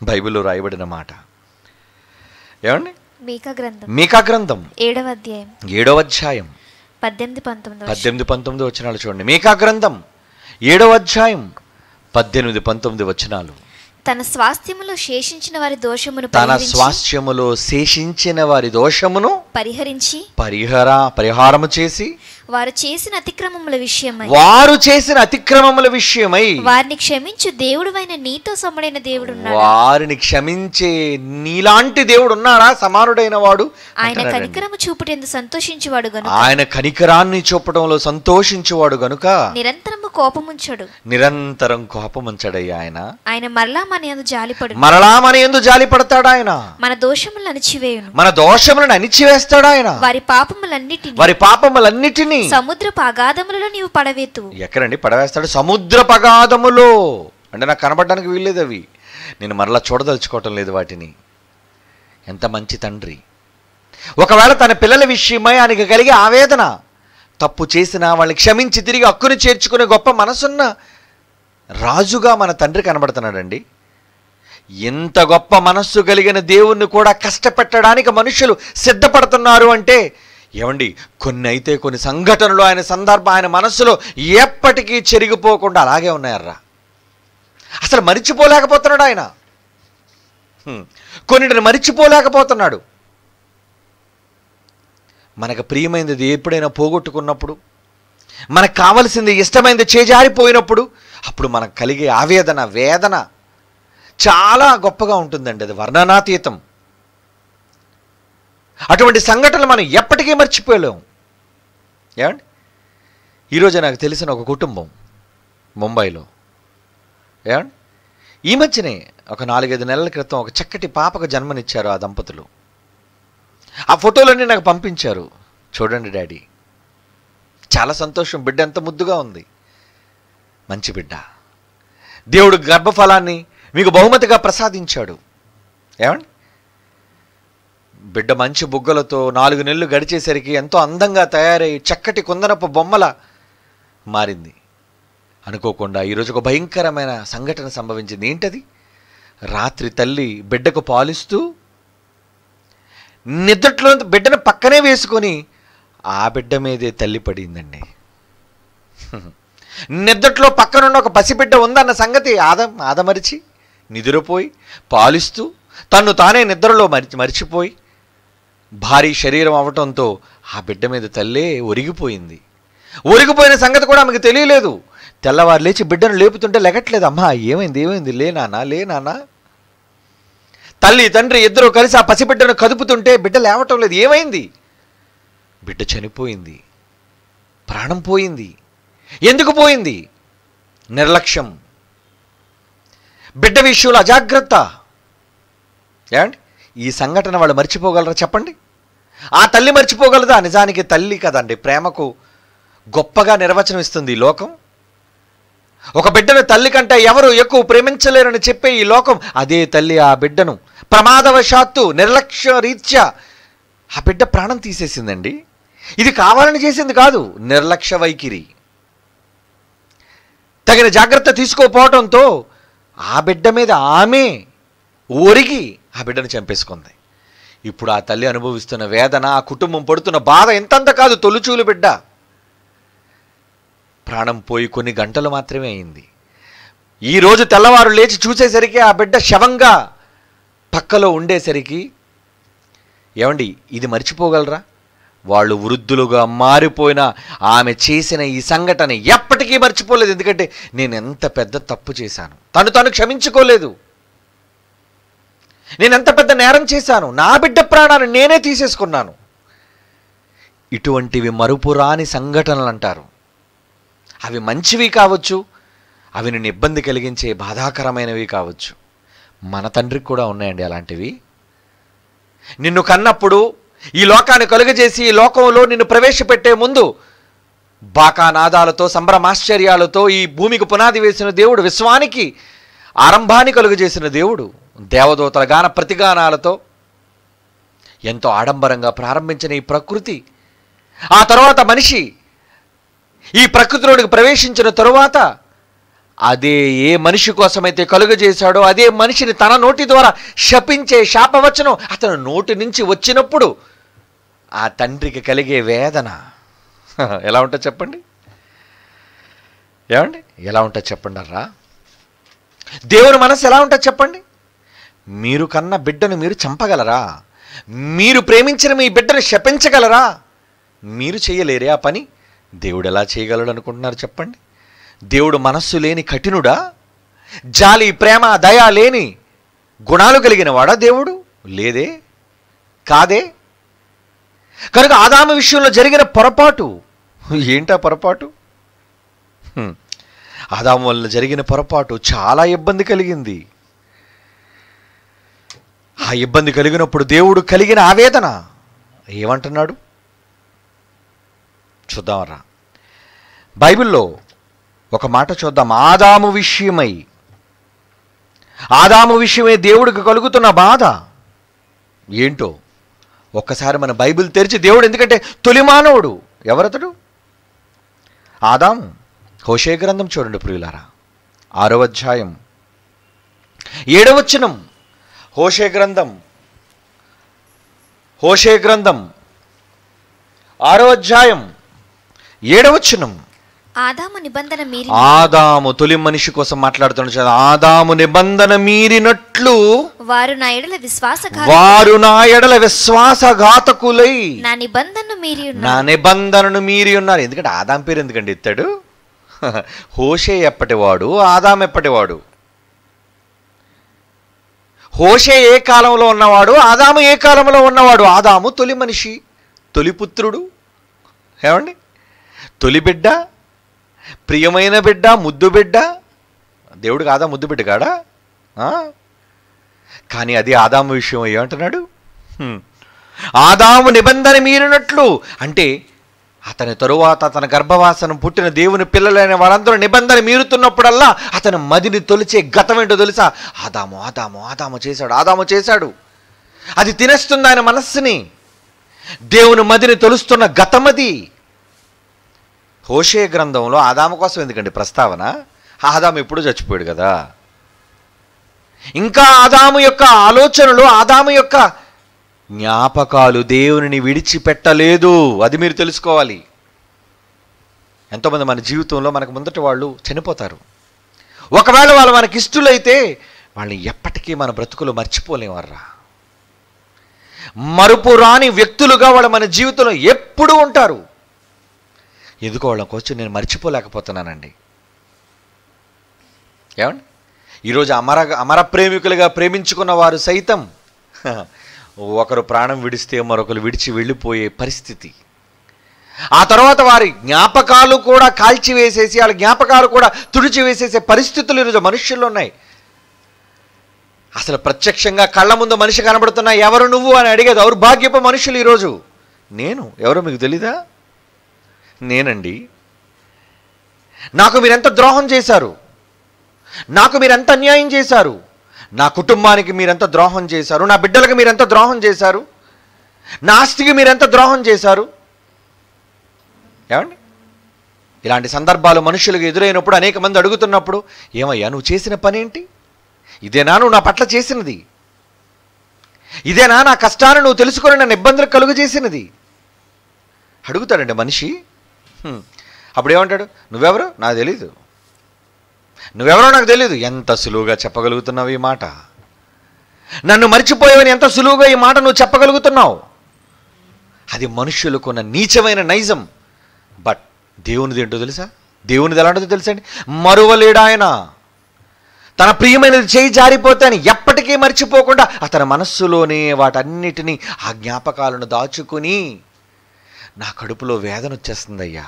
బైబిల్లో రాయబడిన మాట. ఏమండి, మీకా గ్రంథం 7వ అధ్యాయం 18-19 వచనాలు చూడండి. మీకా గ్రంథం 7వ అధ్యాయం 18-19 వచనాలు. తన స్వాస్థ్యములో శేషించిన వారి దోషమును పరిహరించి పరిహారము చేసి వారు చేసిన అతిక్రమముల విషయమై వారిని క్షమించు దేవుడైన నీతో సమానైన దేవుడు ఉన్నాడు. వారిని క్షమించే నీలాంటి దేవుడు ఉన్నాడా? సమానుడైన వాడు. ఆయన కనికరము చూపుటందు సంతోషించువాడు గనుక, ఆయన కనికరాన్ని చూపటంలో సంతోషించువాడు గనుక నిరంతరం కోపముంచడయ్యా ఆయన. ఆయన మరలా మన యందు జాలిపడతాడు ఆయన. మన దోషములను అణిచివేస్తాడు ఆయన. వారి పాపములన్నిటిని సముద్రపు అగాధములలో నీవు పడవేతు. ఎక్కడండి పడవేస్తాడు? సముద్రపు అగాధములో. అంటే నాకు కనబడడానికి వీల్లేదు అవి, నేను మరలా చూడదలుచుకోవటం లేదు వాటిని. ఎంత మంచి తండ్రి. ఒకవేళ తన పిల్లల విషయమై ఆయనకి కలిగే ఆవేదన, తప్పు చేసిన వాళ్ళని క్షమించి తిరిగి హక్కుని చేర్చుకునే గొప్ప మనసున్న రాజుగా మన తండ్రి కనబడుతున్నాడండి. ఎంత గొప్ప మనస్సు కలిగిన దేవుణ్ణి కూడా కష్టపెట్టడానికి మనుషులు సిద్ధపడుతున్నారు అంటే, ఏమండి, కొన్ని సంఘటనలు ఆయన మనస్సులో ఎప్పటికీ చెరిగిపోకుండా అలాగే ఉన్నాయర్రా. అసలు మరిచిపోలేకపోతున్నాడు ఆయన. కొన్నిటిని మరిచిపోలేకపోతున్నాడు. మనకు ప్రియమైనది ఎప్పుడైనా పోగొట్టుకున్నప్పుడు, మనకు కావలసింది ఇష్టమైనది చేజారిపోయినప్పుడు, అప్పుడు మనకు కలిగే ఆవేదన, వేదన చాలా గొప్పగా ఉంటుందండి. అది వర్ణనాతీతం. అటువంటి సంఘటనలు మనం ఎప్పటికీ మర్చిపోలేము. ఏమండి, ఈరోజు నాకు తెలిసిన ఒక కుటుంబం ముంబైలో, ఏమండి, ఈ మధ్యనే ఒక 4-5 నెలల క్రితం ఒక చక్కటి పాపకు జన్మనిచ్చారు ఆ దంపతులు. ఆ ఫోటోలన్నీ నాకు పంపించారు. చూడండి డాడీ, చాలా సంతోషం. బిడ్డ ఎంత ముద్దుగా ఉంది. మంచి బిడ్డ. దేవుడు గర్భఫలాన్ని మీకు బహుమతిగా ప్రసాదించాడు. ఏమండి, బిడ్డ మంచి బుగ్గలతో 4 నెలలు గడిచేసరికి ఎంతో అందంగా తయారై చక్కటి కుందనపు బొమ్మల మారింది. అనుకోకుండా ఈరోజు ఒక భయంకరమైన సంఘటన సంభవించింది. ఏంటది? రాత్రి తల్లి బిడ్డకు పాలిస్తూ నిద్రలో బిడ్డను పక్కనే వేసుకొని ఆ బిడ్డ మీదే తల్లి పడిందండి. నిద్రలో పక్కనున్న ఒక పసిబిడ్డ ఉందన్న సంగతి ఆదమరిచి నిద్రపోయి పాలిస్తూ తను తానే నిద్రలో మరిచిపోయి భారీ శరీరం అవటంతో ఆ బిడ్డ మీద తల్లే ఒరిగిపోయింది. ఒరిగిపోయిన సంగతి కూడా ఆమెకు తెలియలేదు. తెల్లవారు లేచి బిడ్డను లేపుతుంటే లెగట్లేదు. అమ్మా ఏమైంది? లే నాన్న. తల్లి తండ్రి ఇద్దరు కలిసి ఆ పసిబిడ్డను కదుపుతుంటే బిడ్డ లేవటం లేదు. ఏమైంది? బిడ్డ చనిపోయింది. ప్రాణం పోయింది. ఎందుకు పోయింది? నిర్లక్ష్యం, బిడ్డ విషయంలో అజాగ్రత్త. ఏమండి, ఈ సంఘటన వాళ్ళు మర్చిపోగలరా చెప్పండి? ఆ తల్లి మర్చిపోగలదా? నిజానికి తల్లి కదండి ప్రేమకు గొప్పగా నిర్వచనం ఇస్తుంది ఈ లోకం. ఒక బిడ్డను తల్లి కంటే ఎవరు ఎక్కువ ప్రేమించలేరని చెప్పే ఈ లోకం, అదే తల్లి ఆ బిడ్డను ప్రమాదవశాత్తు నిర్లక్ష్య రీత్యా ఆ బిడ్డ ప్రాణం తీసేసిందండి. ఇది కావాలని చేసింది కాదు, నిర్లక్ష్య వైఖరి. తగిన జాగ్రత్త తీసుకోపోవటంతో ఆ బిడ్డ మీద ఆమె ఒరిగి ఆ బిడ్డను చంపేసుకుంది. ఇప్పుడు ఆ తల్లి అనుభవిస్తున్న వేదన, ఆ కుటుంబం పడుతున్న బాధ ఎంతంత కాదు. తొలిచూలు బిడ్డ ప్రాణం పోయి కొన్ని గంటలు మాత్రమే అయింది. ఈరోజు తెల్లవారు లేచి చూసేసరికి ఆ బిడ్డ శవంగా పక్కలో ఉండేసరికి, ఏమండి ఇది మర్చిపోగలరా? వాళ్ళు వృద్ధులుగా మారిపోయిన ఆమె చేసిన ఈ సంఘటన ఎప్పటికీ మర్చిపోలేదు. ఎందుకంటే నేను ఎంత పెద్ద తప్పు చేశాను, తను క్షమించుకోలేదు. నేను ఎంత పెద్ద నేరం చేశాను, నా బిడ్డ ప్రాణాన్ని నేనే తీసేసుకున్నాను. ఇటువంటివి మరుపురాని సంఘటనలు అంటారు. అవి మంచివి కావచ్చు, అవి నిన్ను ఇబ్బంది కలిగించే బాధాకరమైనవి కావచ్చు. మన తండ్రికి కూడా ఉన్నాయండి అలాంటివి. నిన్ను కన్నప్పుడు, ఈ లోకాన్ని కలుగజేసి ఈ లోకంలో నిన్ను ప్రవేశపెట్టే ముందు బాకానాదాలతో, సంభ్రమాశ్చర్యాలతో ఈ భూమికి పునాది వేసిన దేవుడు, విశ్వానికి ఆరంభాన్ని కలుగజేసిన దేవుడు, దేవదూతల గాన ప్రతిగానాలతో ఎంతో ఆడంబరంగా ప్రారంభించిన ఈ ప్రకృతి, ఆ తరువాత మనిషి ఈ ప్రకృతిలోనికి ప్రవేశించిన తరువాత అదే ఏ మనిషి కోసమైతే కలుగజేశాడో అదే మనిషిని తన నోటి ద్వారా శపించే శాపవచనం అతను నోటి నుంచి వచ్చినప్పుడు ఆ తండ్రికి కలిగే వేదన ఎలా ఉంటుంది చెప్పండి? ఏమండి ఎలా ఉంటుంది చెప్పండి అర్రా? దేవుని మనసు ఎలా ఉంటుంది చెప్పండి? మీరు కన్న బిడ్డను మీరు చంపగలరా? మీరు ప్రేమించిన మీ బిడ్డను శపించగలరా? మీరు చేయలేరే ఆ పని? దేవుడు ఎలా చేయగలడు అనుకుంటున్నారు చెప్పండి? దేవుడు మనస్సు లేని కఠినుడా? జాలి, ప్రేమ, దయ లేని గుణాలు కలిగిన వాడా దేవుడు? లేదే, కాదే. కనుక ఆదాము విషయంలో జరిగిన పొరపాటు ఏంటా పొరపాటు? ఆదాము వల్ల జరిగిన పొరపాటు చాలా ఇబ్బంది కలిగింది. ఆ ఇబ్బంది కలిగినప్పుడు దేవుడు కలిగిన ఆవేదన ఏమంటున్నాడు చూద్దామరా. బైబిల్లో ఒక మాట చూద్దాం. ఆదాము విషయమై దేవుడికి కలుగుతున్న బాధ ఏంటో ఒక్కసారి మన బైబిల్ తెరిచి, దేవుడు ఎందుకంటే తొలి మానవుడు ఎవరతడు? ఆదాము. హోషే గ్రంథం చూడండి ప్రియులారా, 6వ అధ్యాయం 7వ వచనం. హోషే గ్రంథం 6వ అధ్యాయం 7వ వచనం. ఆదాము తొలి మనిషి కోసం మాట్లాడుతున్నాడు. ఆదాము నిబంధన మీరినట్లు వారు నా ఎడల విశ్వాసఘాతకులై నా నిబంధనను మీరి ఉన్నారు. ఎందుకంటే ఆదాం పేరు ఎందుకండి ఎత్తాడు? హోషే ఎప్పటివాడు, ఆదాం ఎప్పటివాడు? హోషే ఏ కాలంలో ఉన్నవాడు, ఆదాము ఏ కాలంలో ఉన్నవాడు? ఆదాము తొలి మనిషి, తొలి పుత్రుడు, ఏమండి తొలి బిడ్డ, ప్రియమైన బిడ్డ, ముద్దు బిడ్డ. దేవుడు కాదా ముద్దు బిడ్డ కాడా? కానీ అది ఆదాము విషయం ఏమంటున్నాడు? ఆదాము నిబంధన మీరినట్లు అంటే అతని తరువాత తన గర్భవాసనం పుట్టిన దేవుని పిల్లలైన వాళ్ళందరూ నిబంధన మీరుతున్నప్పుడల్లా అతని మదిని తొలిచే గతం ఏంటో తెలుసా? ఆదాము చేశాడు. అది తినేస్తుంది ఆయన మనస్సుని. దేవుని మదిని తొలుస్తున్న గతమది. హోషే గ్రంథంలో ఆదాము కోసం ఎందుకండి ప్రస్తావన? ఆదాము ఎప్పుడూ చచ్చిపోయాడు కదా. ఇంకా ఆదాము యొక్క ఆలోచనలు, ఆదాము యొక్క జ్ఞాపకాలు దేవునిని విడిచిపెట్టలేదు. అది మీరు తెలుసుకోవాలి. ఎంతోమంది మన జీవితంలో మనకు ముందటి వాళ్ళు చనిపోతారు. ఒకవేళ వాళ్ళు మనకి ఇష్టలైతే వాళ్ళని ఎప్పటికీ మన బ్రతుకులు మర్చిపోలేమర్రా. మరుపు రాని వ్యక్తులుగా వాళ్ళు మన జీవితంలో ఎప్పుడూ ఉంటారు. ఎందుకో వాళ్ళ కోసం నేను మర్చిపోలేకపోతున్నానండి. ఏమండి ఈరోజు అమర ప్రేమికులుగా ప్రేమించుకున్న వారు సైతం ఒకరు ప్రాణం విడిస్తే మరొకరు విడిచి వెళ్ళిపోయే పరిస్థితి. ఆ తర్వాత వారి జ్ఞాపకాలు కూడా కాల్చివేసేసి, వాళ్ళ జ్ఞాపకాలు కూడా తుడిచివేసేసే పరిస్థితులు ఈరోజు మనుష్యుల్లో ఉన్నాయి. అసలు ప్రత్యక్షంగా కళ్ళ ముందు మనిషి కనబడుతున్నా ఎవరు నువ్వు అని అడిగే దౌర్భాగ్యపు మనుషులు ఈరోజు. నేను ఎవరో మీకు తెలీదా? నేనండి. నాకు మీరెంత ద్రోహం చేశారు, నాకు మీరెంత అన్యాయం చేశారు, నా కుటుంబానికి మీరెంత ద్రోహం చేశారు, నా బిడ్డలకు మీరెంత ద్రోహం చేశారు, నా ఆస్తికి మీరెంత ద్రోహం చేశారు. ఏమండి ఇలాంటి సందర్భాలు మనుషులకు ఎదురైనప్పుడు అనేక మంది అడుగుతున్నప్పుడు, ఏమయ్యా నువ్వు చేసిన పని ఏంటి? ఇదేనా నువ్వు నా పట్ల చేసినది? ఇదేనా నా కష్టాన్ని నువ్వు తెలుసుకొని నన్ను ఇబ్బందులు కలుగు చేసినది అడుగుతాడండి మనిషి. అప్పుడు ఏమంటాడు? నువ్వెవరు నాకు తెలీదు, నువ్వెవరో నాకు తెలీదు. ఎంత సులువుగా చెప్పగలుగుతున్నావు ఈ మాట. నన్ను మర్చిపోయావని ఎంత సులువుగా ఈ మాట నువ్వు చెప్పగలుగుతున్నావు. అది మనుష్యులకున్న నీచమైన నైజం. బట్ దేవునిది ఏంటో తెలుసా? దేవునిది ఎలాంటిదో తెలుసా అండి? మరువలేడు ఆయన. తన ప్రియమైనది చేయి జారిపోతే అని ఎప్పటికీ మర్చిపోకుండా అతని మనస్సులోనే వాటన్నిటినీ ఆ జ్ఞాపకాలను దాచుకుని, నా కడుపులో వేదన వచ్చేస్తుందయ్యా,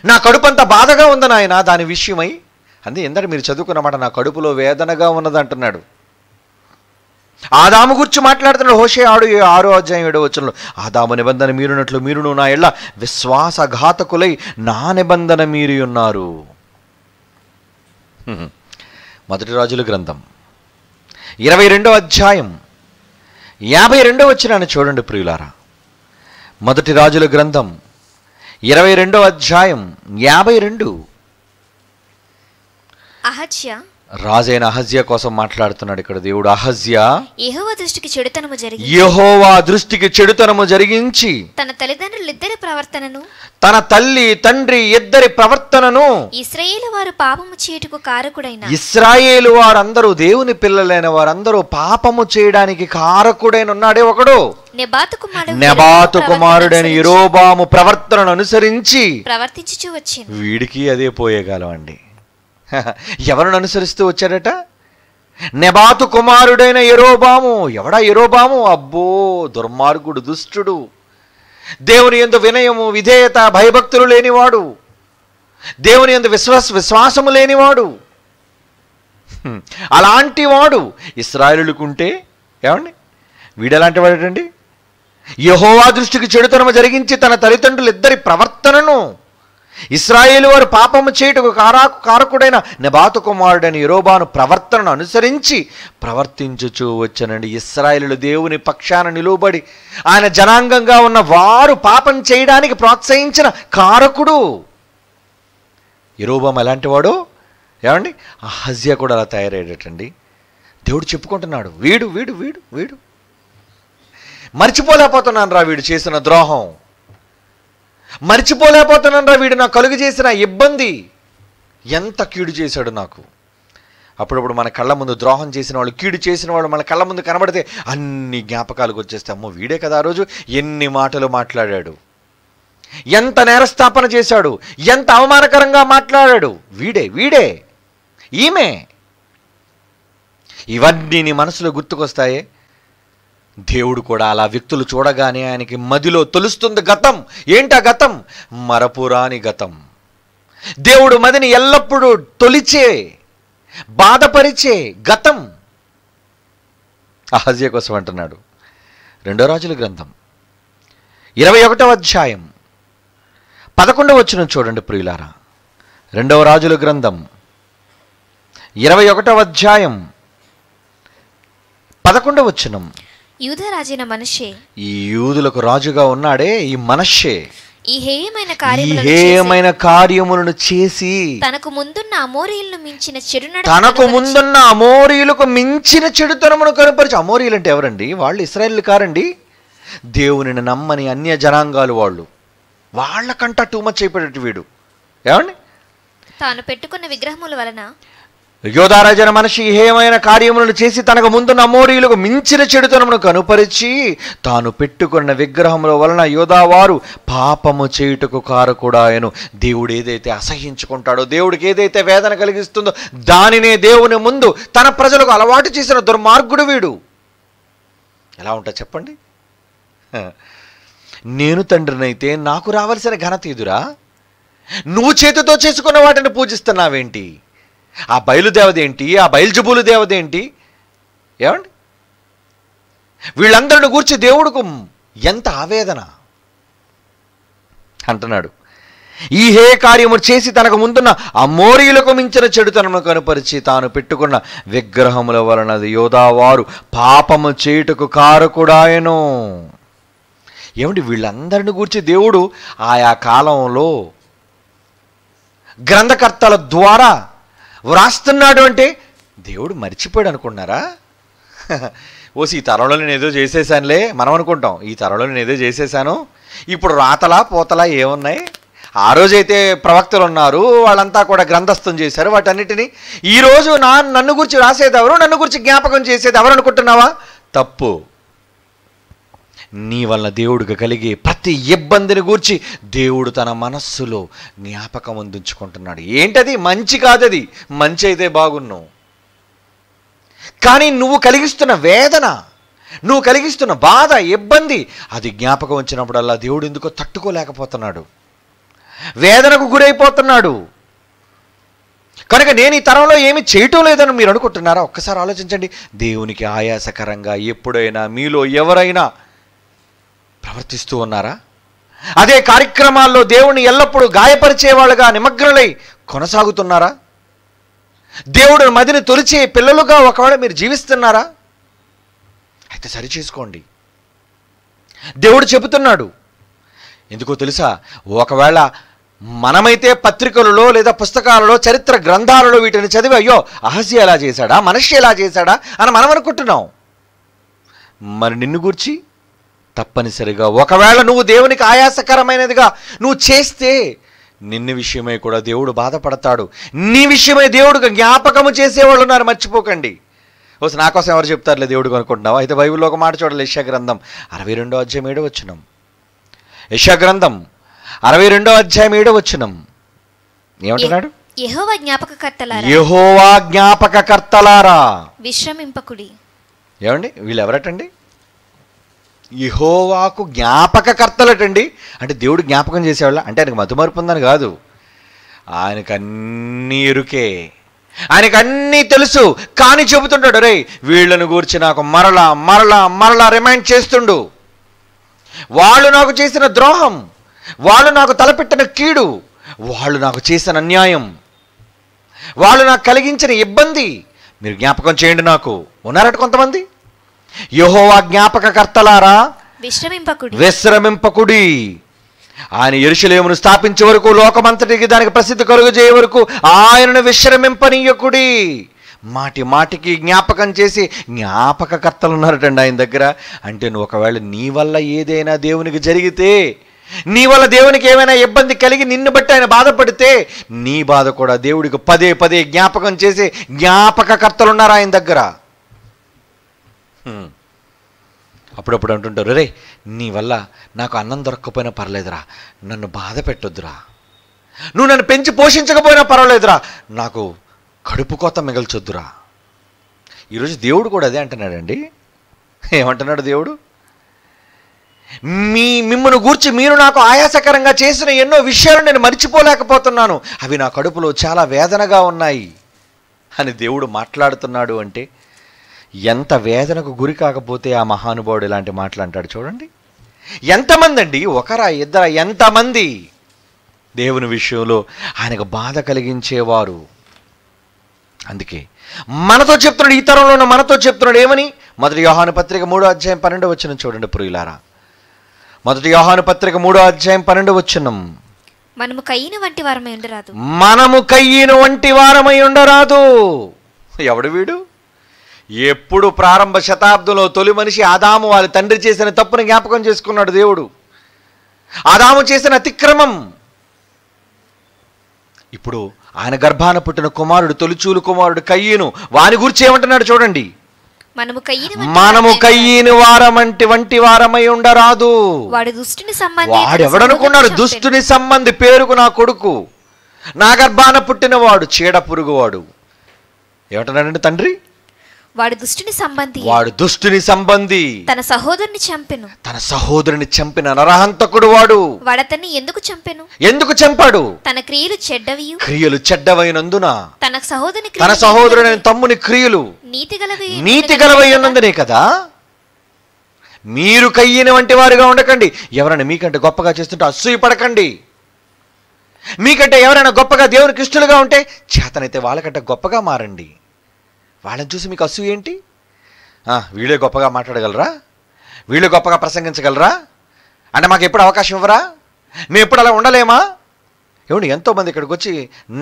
నా కడుపు అంతా బాధగా ఉంది నాయన దాని విషయమై. అంతే ఎందట మీరు చదువుకున్నమాట, నా కడుపులో వేదనగా ఉన్నది అంటున్నాడు. ఆదాము గురించి మాట్లాడుతున్నాడు. హోషే 6:7 ఆదాము నిబంధన మీరునట్లు మీరును నా ఎళ్ళ విశ్వాసఘాతకులై నా నిబంధన మీరి ఉన్నారు. మొదటి రాజుల గ్రంథం 22:52 చూడండి ప్రియులారా. మొదటి రాజుల గ్రంథం 22:52. అహజ్యా రాజైన అహజ్యా కోసం మాట్లాడుతున్నాడు ఇక్కడ దేవుడు. అహజ్యా యెహోవా దృష్టికి చెడుతనము జరిగి యెహోవా దృష్టికి చెడుతనము జరిగించి తన తల్లిదండ్రులిద్దరి ప్రవర్తనను తన తల్లి తండ్రి ఇద్దరి ప్రవర్తనను ఇశ్రాయేలు వారు పాపము చేయుటకు కారకుడైన ఇశ్రాయేలు వారందరూ దేవుని పిల్లలైన వారందరూ పాపము చేయడానికి కారకుడైన ఉన్నాడే ఒకడు. నెబాతు కుమారుడైన యెరోబాము ప్రవర్తనను అనుసరించి ప్రవర్తించుచూ వచ్చాను. వీడికి అదే పోయేగాలం అండి. ఎవరిని అనుసరిస్తూ వచ్చాడట? నెబాతు కుమారుడైన యెరోబాము. ఎవడా యెరోబాము? అబ్బో, దుర్మార్గుడు, దుష్టుడు, దేవుని యందు వినయము విధేయత భయభక్తులు లేనివాడు, దేవుని యందు విశ్వాసము లేనివాడు. అలాంటి వాడు ఇశ్రాయేలుకుంటే ఏమండి వీడెలాంటి వాడటండి? యెహోవా దృష్టికి చెడుతనము జరిగించి తన తల్లిదండ్రులు ఇద్దరి ప్రవర్తనను, ఇశ్రాయేలు వారు పాపము చేయుటకు కారకుడైన నెబాతు కుమారుడైన యెరోబాను ప్రవర్తనను అనుసరించి ప్రవర్తించుచూ వచ్చానండి. ఇశ్రాయేలు దేవుని పక్షాన నిలువబడి ఆయన జనాంగంగా ఉన్న వారు పాపం చేయడానికి ప్రోత్సహించిన కారకుడు యెరోబాము. ఎలాంటి వాడు ఏమండి? అహజ్యా కూడా అలా తయారయ్యేటండి. దేవుడు చెప్పుకుంటున్నాడు, వీడు వీడు వీడు వీడు మర్చిపోలేకపోతున్నాను రా వీడు చేసిన ద్రోహం, మర్చిపోలేకపోతున్నాను రా వీడు నాకు కలుగు చేసిన ఇబ్బంది, ఎంత కీడు చేశాడు నాకు. అప్పుడప్పుడు మన కళ్ళ ముందు ద్రోహం చేసిన వాళ్ళు, కీడు చేసిన వాళ్ళు మన కళ్ళ ముందు కనబడితే అన్ని జ్ఞాపకాలకు వచ్చేస్తే, అమ్మో వీడే కదా ఆ రోజు ఎన్ని మాటలు మాట్లాడాడు, ఎంత నేరస్థాపన చేశాడు, ఎంత అవమానకరంగా మాట్లాడాడు, వీడే వీడే ఈమె. ఇవన్నీ నీ మనసులో గుర్తుకొస్తాయే. దేవుడు కూడా అలా వ్యక్తులు చూడగానే ఆయనకి మదిలో తొలుస్తుంది గతం. ఏంటా గతం? మరపురాని గతం. దేవుడు మదిని ఎల్లప్పుడూ తొలిచే బాధపరిచే గతం. అహజ్యా కోసం అంటున్నాడు. 2వ రాజుల గ్రంథం 21:11 చూడండి ప్రియులారా. 2వ రాజుల గ్రంథం 21:11 యూదారాజైన మనష్షే, ఈ యూదులకు రాజుగా ఉన్నాడే ఈ మనష్షే, ఈ హేయమైన కార్యములను చేసి తనకు ముందున్న అమోరీయులకు మించిన చెడుతనమును కనపరిచి. అమోరీయులు అంటే ఎవరండి? వాళ్ళు ఇశ్రాయేలు కారండి, దేవునిని నమ్మని అన్య జనాంగాలు వాళ్ళు. వాళ్ళకంట టూ మచ్ అయిపోయేటట్టు వీడు. ఏమండి? తాను పెట్టుకున్న విగ్రహముల వలన యోధారాజైన మనిషి హేయమైన కార్యములను చేసి తనకు ముందున్న అమోరీయులకు మించిన చెడుతనమును కనుపరిచి తాను పెట్టుకున్న విగ్రహముల వలన యోధావారు పాపము చేయుటకు కారకుడాయను. దేవుడు ఏదైతే అసహించుకుంటాడో, దేవుడికి ఏదైతే వేదన కలిగిస్తుందో దానినే దేవుని ముందు తన ప్రజలకు అలవాటు చేసిన దుర్మార్గుడు వీడు. ఎలా ఉంటా చెప్పండి? నేను తండ్రినైతే నాకు రావాల్సిన ఘనత ఇదురా, నువ్వు చేతితో చేసుకున్న వాటిని పూజిస్తున్నావేంటి? ఆ బయలుదేవదేంటి? ఆ బయల్జబూలు దేవదేంటి? ఏమండి? వీళ్ళందరిని గూర్చి దేవుడుకు ఎంత ఆవేదన అంటున్నాడు. ఈ హే కార్యము చేసి తనకు ముందున్న అమోరీయులకు మించిన చెడుతనమును కనుపరిచి తాను పెట్టుకున్న విగ్రహముల వలన యోధావారు పాపము చేయుటకు కారకుడాయను. ఏమండి? వీళ్ళందరిని గూర్చి దేవుడు ఆయా కాలంలో గ్రంథకర్తల ద్వారా వ్రాస్తున్నాడు అంటే దేవుడు మర్చిపోయాడు అనుకున్నారా? ఓసి ఈ తరంలో నేను ఏదో చేసేసానులే మనం అనుకుంటాం, ఈ తరంలో నేను ఏదో చేసేసాను, ఇప్పుడు రాతలా పోతలా ఏమున్నాయి. ఆ రోజైతే ప్రవక్తలు ఉన్నారు, వాళ్ళంతా కూడా గ్రంథస్థం చేశారు వాటన్నిటినీ. ఈరోజు నన్ను గురించి రాసేది ఎవరు, నన్ను గురించి జ్ఞాపకం చేసేది ఎవరు అనుకుంటున్నావా? తప్పు. నీ వలన దేవుడికి కలిగే ప్రతి ఇబ్బందిని గూర్చి దేవుడు తన మనస్సులో జ్ఞాపకం అందించుకుంటున్నాడు. ఏంటది? మంచి కాదది, మంచి అయితే బాగున్నావు. కానీ నువ్వు కలిగిస్తున్న వేదన, నువ్వు కలిగిస్తున్న బాధ, ఇబ్బంది, అది జ్ఞాపకం వచ్చినప్పుడల్లా దేవుడు ఎందుకో తట్టుకోలేకపోతున్నాడు, వేదనకు గురైపోతున్నాడు. కనుక నేను ఈ తరంలో ఏమి చేయటం లేదని మీరు అనుకుంటున్నారా? ఒక్కసారి ఆలోచించండి. దేవునికి ఆయాసకరంగా ఎప్పుడైనా మీలో ఎవరైనా ప్రవర్తిస్తూ ఉన్నారా? అదే కార్యక్రమాల్లో దేవుణ్ణి ఎల్లప్పుడూ గాయపరిచేవాళ్ళుగా నిమగ్నులై కొనసాగుతున్నారా? దేవుడు మదిని తొలిచే పిల్లలుగా ఒకవేళ మీరు జీవిస్తున్నారా? అయితే సరి చేసుకోండి. దేవుడు చెబుతున్నాడు. ఎందుకో తెలుసా? ఒకవేళ మనమైతే పత్రికలలో లేదా పుస్తకాలలో, చరిత్ర గ్రంథాలలో వీటిని చదివి అయ్యో అహజ్యా ఎలా చేశాడా, మనష్య ఎలా చేశాడా అని మనం అనుకుంటున్నాం. మరి నిన్ను గూర్చి తప్పనిసరిగా ఒకవేళ నువ్వు దేవునికి ఆయాసకరమైనదిగా నువ్వు చేస్తే నిన్ను విషయమై కూడా దేవుడు బాధపడతాడు. నీ విషయమై దేవుడికి జ్ఞాపకము చేసేవాళ్ళు ఉన్నారు, మర్చిపోకండి. నా కోసం ఎవరు చెప్తారులే దేవుడు అనుకుంటున్నావా? అయితే బైబిల్లో ఒక మాట చూడాలి. యెషయా గ్రంథం 62వ అధ్యాయం 7వ వచనం. యెషయా గ్రంథం 62వ అధ్యాయం 7వ వచనం ఏమంటున్నాడు? యెహోవా జ్ఞాపకకర్తలారా, యెహోవా జ్ఞాపకకర్తలారా విశ్రమింపకుడి. ఏమండి వీళ్ళు ఎవరటండి? యెహోవాకు జ్ఞాపకకర్తలటండి. అంటే దేవుడు జ్ఞాపకం చేసేవాళ్ళ? అంటే ఆయనకు మతిమరుపు ఉందని కాదు, ఆయనకు అన్నీ ఎరుకే, ఆయనకు అన్నీ తెలుసు. కానీ చెబుతుంటాడు, రే వీళ్ళను గూర్చి నాకు మరలా మరలా మరలా రిమైండ్ చేస్తుండు. వాళ్ళు నాకు చేసిన ద్రోహం, వాళ్ళు నాకు తలపెట్టిన కీడు, వాళ్ళు నాకు చేసిన అన్యాయం, వాళ్ళు నాకు కలిగించిన ఇబ్బంది మీరు జ్ఞాపకం చేయండి. నాకు ఉన్నారట కొంతమంది. యెహోవా జ్ఞాపకకర్తలారా విశ్రమింపకుడి. ఆయన యెరూషలేమును స్థాపించే వరకు, లోకమంతటికి దానికి ప్రసిద్ధి కలుగు చేయే వరకు ఆయనను విశ్రమింపనీయకుడి. మాటి మాటికి జ్ఞాపకం చేసి జ్ఞాపకకర్తలు ఉన్నారటండి ఆయన దగ్గర. అంటే నువ్వు ఒకవేళ నీ వల్ల ఏదైనా దేవునికి జరిగితే, నీ వల్ల దేవునికి ఏమైనా ఇబ్బంది కలిగి నిన్ను బట్టి ఆయన బాధపడితే, నీ బాధ కూడా దేవుడికి పదే పదే జ్ఞాపకం చేసి జ్ఞాపకకర్తలు ఉన్నారు ఆయన దగ్గర. అప్పుడప్పుడు అంటుంటారు, రే నీ వల్ల నాకు అన్నం దొరక్కపోయినా పర్లేదురా, నన్ను బాధ పెట్టొద్దురా, నువ్వు నన్ను పెంచి పోషించకపోయినా పర్వాలేదురా, నాకు కడుపు కోత మిగల్చొద్దురా. ఈరోజు దేవుడు కూడా అదే అంటున్నాడండి. ఏమంటున్నాడు దేవుడు? మిమ్మల్ని గూర్చి మీరు నాకు ఆయాసకరంగా చేసిన ఎన్నో విషయాలు నేను మర్చిపోలేకపోతున్నాను, అవి నా కడుపులో చాలా వేదనగా ఉన్నాయి అని దేవుడు మాట్లాడుతున్నాడు. అంటే ఎంత వేదనకు గురి కాకపోతే ఆ మహానుభావుడు ఇలాంటి మాటలు అంటాడు చూడండి. ఎంతమంది అండి, ఒకరా ఇద్దరా, ఎంతమంది దేవుని విషయంలో ఆయనకు బాధ కలిగించేవారు. అందుకే మనతో చెప్తున్నాడు, ఈ తరంలో మనతో చెప్తున్నాడు ఏమని? మొదటి యోహాను పత్రిక 3వ అధ్యాయం 12వ వచనం చూడండి ప్రియులారా. మొదటి యోహాను పత్రిక 3వ అధ్యాయం 12వ వచనం. మనము కయ్యను వంటి వారమై ఉండరాదు. మనము కయ్యను వంటి వారమై ఉండరాదు. ఎవడు వీడు? ఎప్పుడు ప్రారంభ శతాబ్దంలో తొలి మనిషి ఆదాము వాళ్ళ తండ్రి చేసిన తప్పును జ్ఞాపకం చేసుకున్నాడు దేవుడు. ఆదాము చేసిన అతిక్రమం. ఇప్పుడు ఆయన గర్భాన పుట్టిన కుమారుడు, తొలిచూలు కుమారుడు కయ్యను, వాని గురించి ఏమంటున్నాడు చూడండి. మనము కయ్యను వంటి వారమై ఉండరాదు. వాడు ఎవడనుకున్నాడు? దుష్టుని సంబంధి, పేరుకు నా కొడుకు, నా గర్భాన పుట్టిన వాడు, చీడ పురుగువాడు. ఏమంటున్నాడండి తండ్రి? వాడు దుష్టుని సంబంధి, తన సహోదరుని చంపిన నరహంతకుడు వాడు. వాడతన్ని ఎందుకు చంపాడు? తన క్రియలు చెడ్డవైనందున, తన సహోదరుని తమ్ముని క్రియలు నీతి గలవై ఉన్నందునే కదా. మీరు కయ్యని వంటి వారుగా ఉండకండి. ఎవరైనా మీకంటే గొప్పగా చేస్తుంటే అసూయపడకండి. మీకంటే ఎవరైనా గొప్పగా దేవునికి ఇష్టలుగా ఉంటే చేతనైతే వాళ్ళకంటే గొప్పగా మారండి. వాళ్ళని చూసి మీకు అసూయ ఏంటి? వీళ్ళే గొప్పగా మాట్లాడగలరా, వీళ్ళు గొప్పగా ప్రసంగించగలరా అంటే మాకు ఎప్పుడు అవకాశం ఇవ్వరా, మేము ఎప్పుడు అలా ఉండలేమా? ఏమండి ఎంతోమంది ఇక్కడికి వచ్చి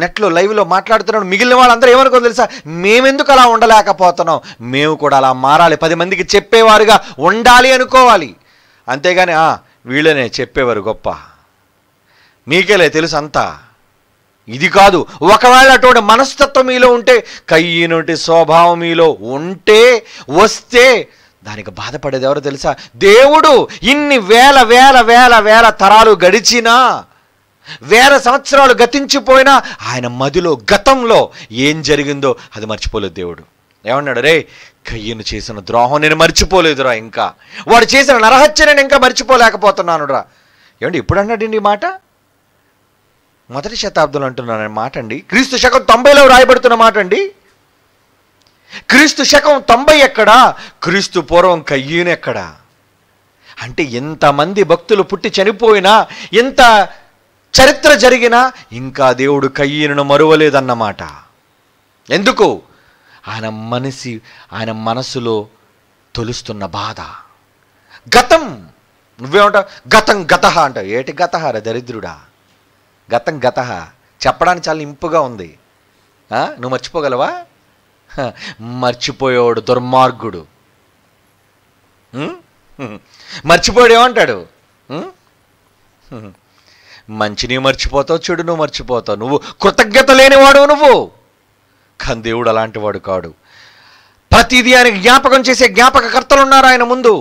నెట్లో లైవ్లో మాట్లాడుతున్నాడు, మిగిలిన వాళ్ళందరూ ఏమనుకో తెలుసా, మేమెందుకు అలా ఉండలేకపోతున్నాం, మేము కూడా అలా మారాలి, 10 మందికి చెప్పేవారుగా ఉండాలి అనుకోవాలి. అంతేగాని వీళ్ళనే చెప్పేవారు గొప్ప, మీకేలే తెలుసు అంతా, ఇది కాదు. ఒకవేళ అటువంటి మనస్తత్వం మీలో ఉంటే, కయ్యనుంటి స్వభావం మీలో వస్తే దానికి బాధపడేది ఎవరో తెలుసా, దేవుడు. ఇన్ని వేల వేల వేల వేల తరాలు గడిచినా, వేల సంవత్సరాలు గతించిపోయినా ఆయన మదిలో గతంలో ఏం జరిగిందో అది మర్చిపోలేదు దేవుడు. ఏమన్నాడు, రే కయ్యను చేసిన ద్రోహం నేను మర్చిపోలేదురా, ఇంకా వాడు చేసిన నరహత్య నేను ఇంకా మర్చిపోలేకపోతున్నానురా. ఏమండి ఇప్పుడు అన్నాడండి ఈ మాట, మొదటి శతాబ్దంలో అంటున్నాను మాట అండి. క్రీస్తు శకం 90లో రాయబడుతున్న మాట అండి. క్రీస్తు శకం 90 ఎక్కడా, క్రీస్తు పూర్వం కయ్యను ఎక్కడా? అంటే ఎంతమంది భక్తులు పుట్టి చనిపోయినా, ఎంత చరిత్ర జరిగినా ఇంకా దేవుడు కయ్యను మరువలేదన్నమాట. ఎందుకు? ఆయన మనసులో తొలుస్తున్న బాధ. గతం, నువ్వేమంటావు, గతం గతహ అంటావు. ఏటి గతహారా దరిద్రుడా, గతం గతహ చెప్పడానికి చాలా ఇంపుగా ఉంది. నువ్వు మర్చిపోగలవా? మర్చిపోయేవాడు దుర్మార్గుడు. మర్చిపోయాడు ఏమంటాడు, మంచి నువ్వు మర్చిపోతావు, చెడు నువ్వు మర్చిపోతావు, నువ్వు కృతజ్ఞత లేనివాడు నువ్వు. కానీ దేవుడు అలాంటి వాడు కాడు. ప్రతిదీ ఆయనకి జ్ఞాపకం చేసే జ్ఞాపకకర్తలు ఉన్నారు ఆయన ముందు.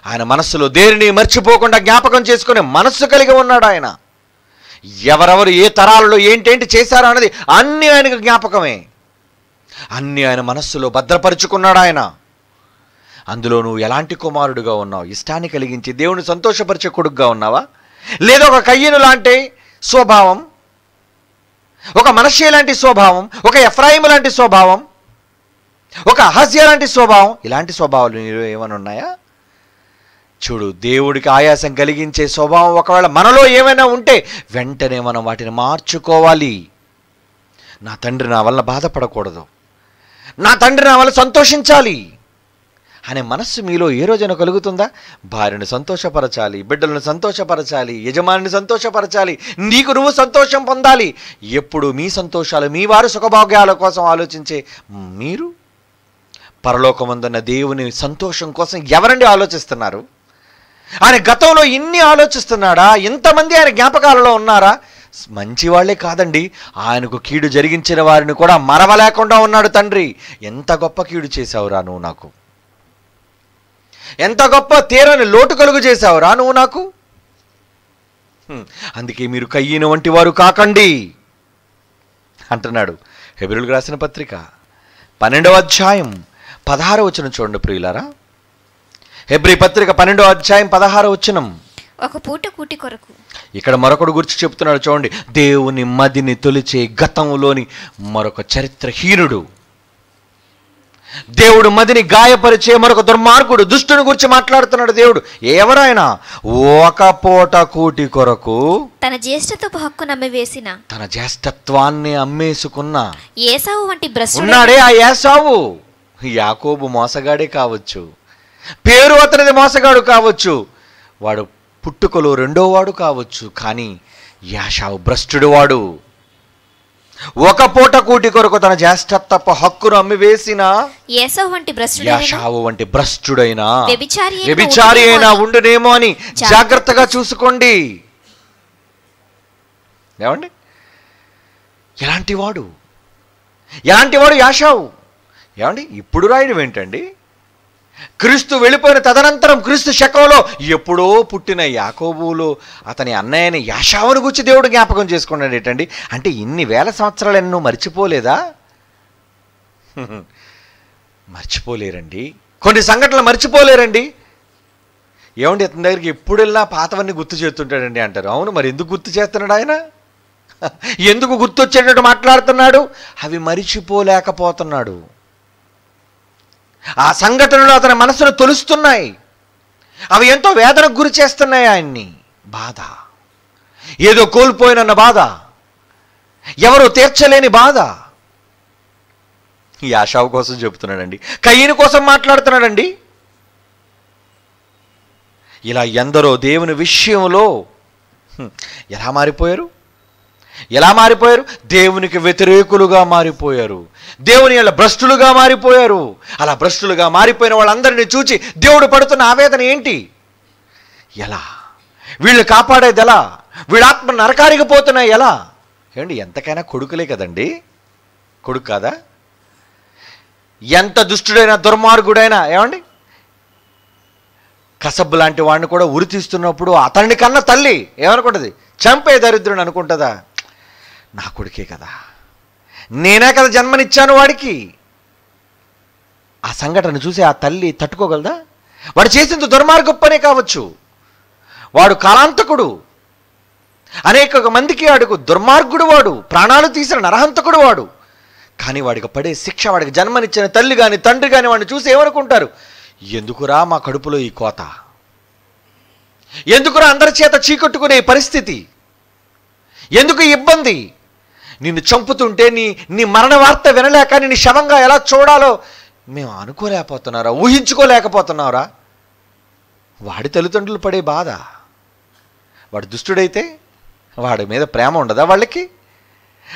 ఆయన మనస్సులో దేనిని మర్చిపోకుండా జ్ఞాపకం చేసుకునే మనస్సు కలిగి ఉన్నాడు ఆయన. ఎవరెవరు ఏ తరాలలో ఏంటేంటి చేశారో అన్నది అన్నీ ఆయనకు జ్ఞాపకమే, అన్నీ ఆయన మనస్సులో భద్రపరుచుకున్నాడు ఆయన. అందులో నువ్వు ఎలాంటి కుమారుడుగా ఉన్నావు? ఇష్టాన్ని కలిగించి దేవుని సంతోషపరిచే కొడుకుగా ఉన్నావా, లేదా ఒక కయ్యను లాంటి స్వభావం, ఒక మనష్య లాంటి స్వభావం, ఒక ఎఫ్రాయిము లాంటి స్వభావం, ఒక అహజ్యా లాంటి స్వభావం, ఇలాంటి స్వభావాలు నీలో ఏమైనా ఉన్నాయా? చూడు, దేవుడికి ఆయాసం కలిగించే స్వభావం ఒకవేళ మనలో ఏమైనా ఉంటే వెంటనే మనం వాటిని మార్చుకోవాలి. నా తండ్రి నా వల్ల బాధపడకూడదు, నా తండ్రి నా వల్ల సంతోషించాలి అనే మనస్సు మీలో ఏ రోజైనా కలుగుతుందా? భార్యను సంతోషపరచాలి, బిడ్డలను సంతోషపరచాలి, యజమానిని సంతోషపరచాలి, నీకు నువ్వు సంతోషం పొందాలి. ఎప్పుడు మీ సంతోషాలు, మీ వారి సుఖభాగ్యాల కోసం ఆలోచించే మీరు పరలోకమందున్న దేవుని సంతోషం కోసం ఎవరండి ఆలోచిస్తున్నారు? ఆయన గతంలో ఇన్ని ఆలోచిస్తున్నాడా? ఇంతమంది ఆయన జ్ఞాపకాలలో ఉన్నారా? మంచివాళ్లే కాదండి, ఆయనకు కీడు జరిగించిన వారిని కూడా మరవలేకుండా ఉన్నాడు తండ్రి. ఎంత గొప్ప కీడు చేశావురా నువ్వు నాకు, ఎంత గొప్ప తీరని లోటు కలుగు చేశావురా నువ్వు నాకు. అందుకే మీరు కయ్యను వంటి వారు కాకండి అంటున్నాడు. హెబ్రీయులకు రాసిన పత్రిక 12వ అధ్యాయం 16వ వచనం చూడండి ప్రియులారా. హెబ్రీ పత్రిక 12వ అధ్యాయం 16వ వచనం. ఒక పూట కూటి కొరకు. ఇక్కడ మరొకడు గురించి చెప్తున్నాడు చూడండి. దేవుని మదిని తొలిచే గతంలోని మరొక చరిత్రహీనుడు, దేవుడు మదిని గాయపరిచే మరొక దుర్మార్గుడు, దుష్టుని గురించి మాట్లాడుతున్నాడు దేవుడు. ఎవరైనా ఒక పూట కూటి కొరకు తన జ్యేష్ఠత్వపు హక్కును అమ్మివేసిన, తన జ్యేష్ఠత్వాన్ని అమ్మేసుకున్న ఏసావు వంటి భ్రష్టుడు ఉన్నాడే. ఆ ఏసావు యాకోబు మోసగాడే కావచ్చు, పేరు అతనిది మోసగాడు కావచ్చు, వాడు పుట్టుకలో 2వ వాడు కావచ్చు, కానీ యాషావు భ్రష్టుడు వాడు. ఒక పూట కూటి కొరకు తన జ్యేష్ఠత్వపు హక్కును అమ్మివేసిన ఏసావు వంటి భ్రష్టుడు, యాషావు వంటి భ్రష్టుడైనా వ్యభిచారి అయినా ఉండునేమో అని జాగ్రత్తగా చూసుకోండి. ఏమండి, ఎలాంటి వాడు యాషావు? ఏమండి, ఇప్పుడు రాయడం ఏంటండి? క్రీస్తు వెళ్ళిపోయిన తదనంతరం క్రీస్తు శకంలో ఎప్పుడో పుట్టిన యాకోబులో అతని అన్నయ్యని యాషావును గురించి దేవుడు జ్ఞాపకం చేసుకున్నాడు ఏంటండి? అంటే ఇన్ని వేల సంవత్సరాలు ఎన్నో మర్చిపోలేదా? మర్చిపోలేరండి, కొన్ని సంఘటనలు మర్చిపోలేరండి. ఏమండి, అతని దగ్గరికి ఎప్పుడు వెళ్ళినా పాతవన్నీ గుర్తు చేస్తుంటాడండి అంటారు. అవును, మరి ఎందుకు గుర్తు చేస్తున్నాడు ఆయన? ఎందుకు గుర్తొచ్చేటట్టు మాట్లాడుతున్నాడు? అవి మరిచిపోలేకపోతున్నాడు. ఆ సంఘటనలు అతని మనసును తొలుస్తున్నాయి, అవి ఎంతో వేదనకు గురి చేస్తున్నాయి ఆయన్ని. బాధ, ఏదో కోల్పోయినన్న బాధ, ఎవరో తీర్చలేని బాధ. ఈ యాషావు కోసం చెబుతున్నాడండి, కయ్యను కోసం మాట్లాడుతున్నాడండి. ఇలా ఎందరో దేవుని విషయంలో ఎలా మారిపోయారు? ఎలా మారిపోయారు? దేవునికి వ్యతిరేకులుగా మారిపోయారు, దేవుని వాళ్ళ భ్రష్టులుగా మారిపోయారు. అలా భ్రష్టులుగా మారిపోయిన వాళ్ళందరినీ చూచి దేవుడు పడుతున్న ఆవేదన ఏంటి? ఎలా వీళ్ళు కాపాడేది ఎలా? వీళ్ళ ఆత్మ నరకానికి పోతున్నాయి ఎలా? ఏమండి, ఎంతకైనా కొడుకులే కదండి, కొడుకు కాదా? ఎంత దుష్టుడైనా దుర్మార్గుడైనా ఏమండి, కసబ్బు లాంటి వాడిని కూడా ఉరి తీస్తున్నప్పుడు అతన్ని కన్నా తల్లి ఏమనుకుంటుంది? చంపే దరిద్రుని అనుకుంటుందా? నా కొడుకే కదా, నేనే కదా జన్మనిచ్చాను వాడికి. ఆ సంఘటన చూసి ఆ తల్లి తట్టుకోగలదా? వాడు చేసింది దుర్మార్గం పనే కావచ్చు, వాడు కాలాంతకుడు, అనేక మందికి అడుగు దుర్మార్గుడు, వాడు ప్రాణాలు తీసిన నరహంతకుడు వాడు. కానీ వాడికి పడే శిక్ష, వాడికి జన్మనిచ్చిన తల్లి కానీ తండ్రి కానీ వాడిని చూసి ఏమనుకుంటారు? ఎందుకురా మా కడుపులో ఈ కోత, ఎందుకురా అందరి చేత చీకొట్టుకునే పరిస్థితి, ఎందుకు ఈ ఇబ్బంది? నిన్ను చంపుతుంటే నీ మరణ వార్త వినలేక నిన్ను శవంగా ఎలా చూడాలో మేము అనుకోలేకపోతున్నారా, ఊహించుకోలేకపోతున్నారా? వాడి తల్లిదండ్రులు పడే బాధ. వాడు దుష్టుడైతే వాడి మీద ప్రేమ ఉండదా వాళ్ళకి?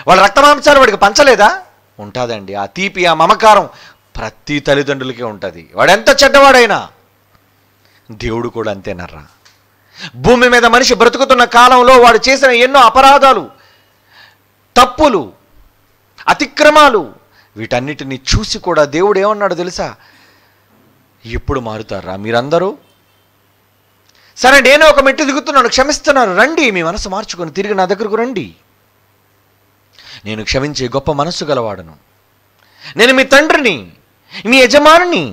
వాళ్ళ రక్తమాంసాలు వాడికి పంచలేదా? ఉంటుందండి. ఆ తీపి, ఆ మమకారం ప్రతి తల్లిదండ్రులకే ఉంటుంది. వాడెంత చెడ్డవాడైనా. దేవుడు కూడా అంతేనర్రా. భూమి మీద మనిషి బ్రతుకుతున్న కాలంలో వాడు చేసిన ఎన్నో అపరాధాలు, తప్పులు, అతిక్రమాలు, వీటన్నిటిని చూసి కూడా దేవుడు ఏమన్నాడు తెలుసా? ఎప్పుడు మారుతారా మీరందరూ? సరే, నేను ఒక మెట్టు దిగుతున్నాను, క్షమిస్తున్నాను, రండి, మీ మనసు మార్చుకొని తిరిగి నా దగ్గరకు రండి. నేను క్షమించే గొప్ప మనస్సు గలవాడను, నేను మీ తండ్రిని, మీ యజమానిని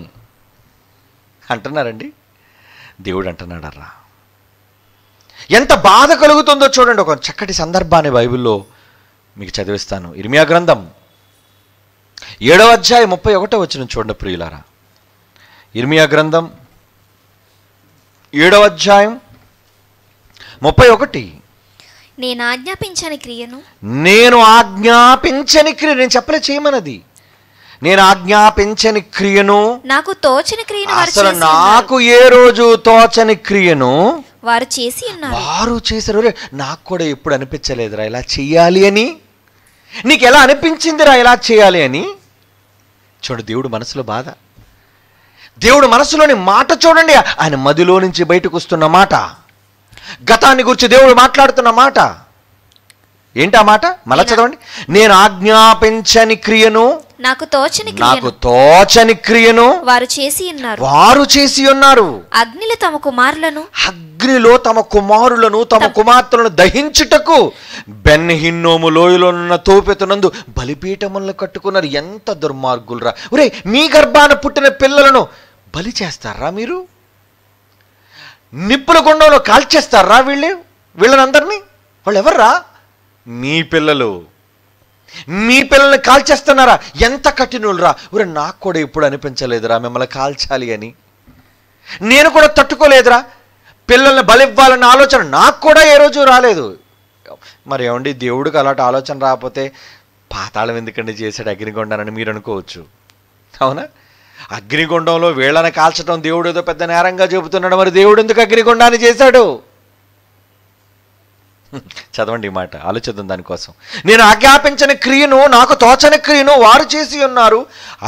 అంటున్నారండి. దేవుడు అంటున్నాడర్రా. ఎంత బాధ కలుగుతుందో చూడండి. ఒక చక్కటి సందర్భాన్ని బైబిల్లో మీకు చదివిస్తాను. ఇర్మియా గ్రంథం 7వ అధ్యాయం 31వ వచనం చూడండి ప్రియులారా. ఇర్మియా గ్రంథం 7వ అధ్యాయం 31. నేను ఆజ్ఞాపించని క్రియను నేను చెప్పలే చేయమన్నది. నేను ఆజ్ఞాపించని క్రియను, నాకు తోచని క్రియను అసలు నాకు ఏ రోజు తోచని క్రియను వారు చేసి ఉన్నారు. వారు చేశారు. నాకు కూడా ఎప్పుడు అనిపించలేదురా ఇలా చెయ్యాలి అని. నీకు ఎలా అనిపించిందిరా ఇలా చేయాలి అని? చూడు దేవుడు మనసులో బాధ, దేవుడు మనసులోని మాట చూడండి. ఆయన మదిలో నుంచి బయటకు వస్తున్న మాట, గతాన్ని గురించి దేవుడు మాట్లాడుతున్న మాట ఏంటి? ఆ మాట మళ్ళా చదవండి. నేను ఆజ్ఞాపించని క్రియను, నాకు తోచని క్రియను వారు చేసి ఉన్నారు. అగ్నిలో తమ కుమారులను తమ కుమార్తెలను దహించుటకు బెన్హిన్నోము లోయలోనున్న తోపెతునందు బలిపీఠములను కట్టుకున్నారు. ఎంత దుర్మార్గులరా! ఒరే, మీ గర్భాన పుట్టిన పిల్లలను బలి చేస్తారా మీరు? నిప్పుల గుండంలో కాల్చేస్తారా వీళ్ళనందరినీ? వాళ్ళు ఎవర్రా? మీ పిల్లలు. మీ పిల్లల్ని కాల్చేస్తున్నారా? ఎంత కఠినులరా! ఒరే, నాకు కూడా ఎప్పుడు అనిపించలేదురా మిమ్మల్ని కాల్చాలి అని. నేను కూడా తట్టుకోలేదురా. పిల్లల్ని బలివ్వాలన్న ఆలోచన నాకు కూడా ఏ రోజు రాలేదు. మరి ఏమండి, దేవుడికి అలాంటి ఆలోచన రాకపోతే పాతాళం ఎందుకండి చేశాడు అగ్నిగొండానని మీరు అనుకోవచ్చు. అవునా? అగ్నిగుండంలో వీళ్ళని కాల్చడం దేవుడు ఏదో పెద్ద నేరంగా చెబుతున్నాడు. మరి దేవుడు ఎందుకు అగ్నిగుండాన్ని చేశాడు? చదవండి ఈ మాట, ఆలోచిద్దాం దానికోసం. నేను ఆజ్ఞాపించని క్రియను, నాకు తోచని క్రియను వారు చేసి ఉన్నారు.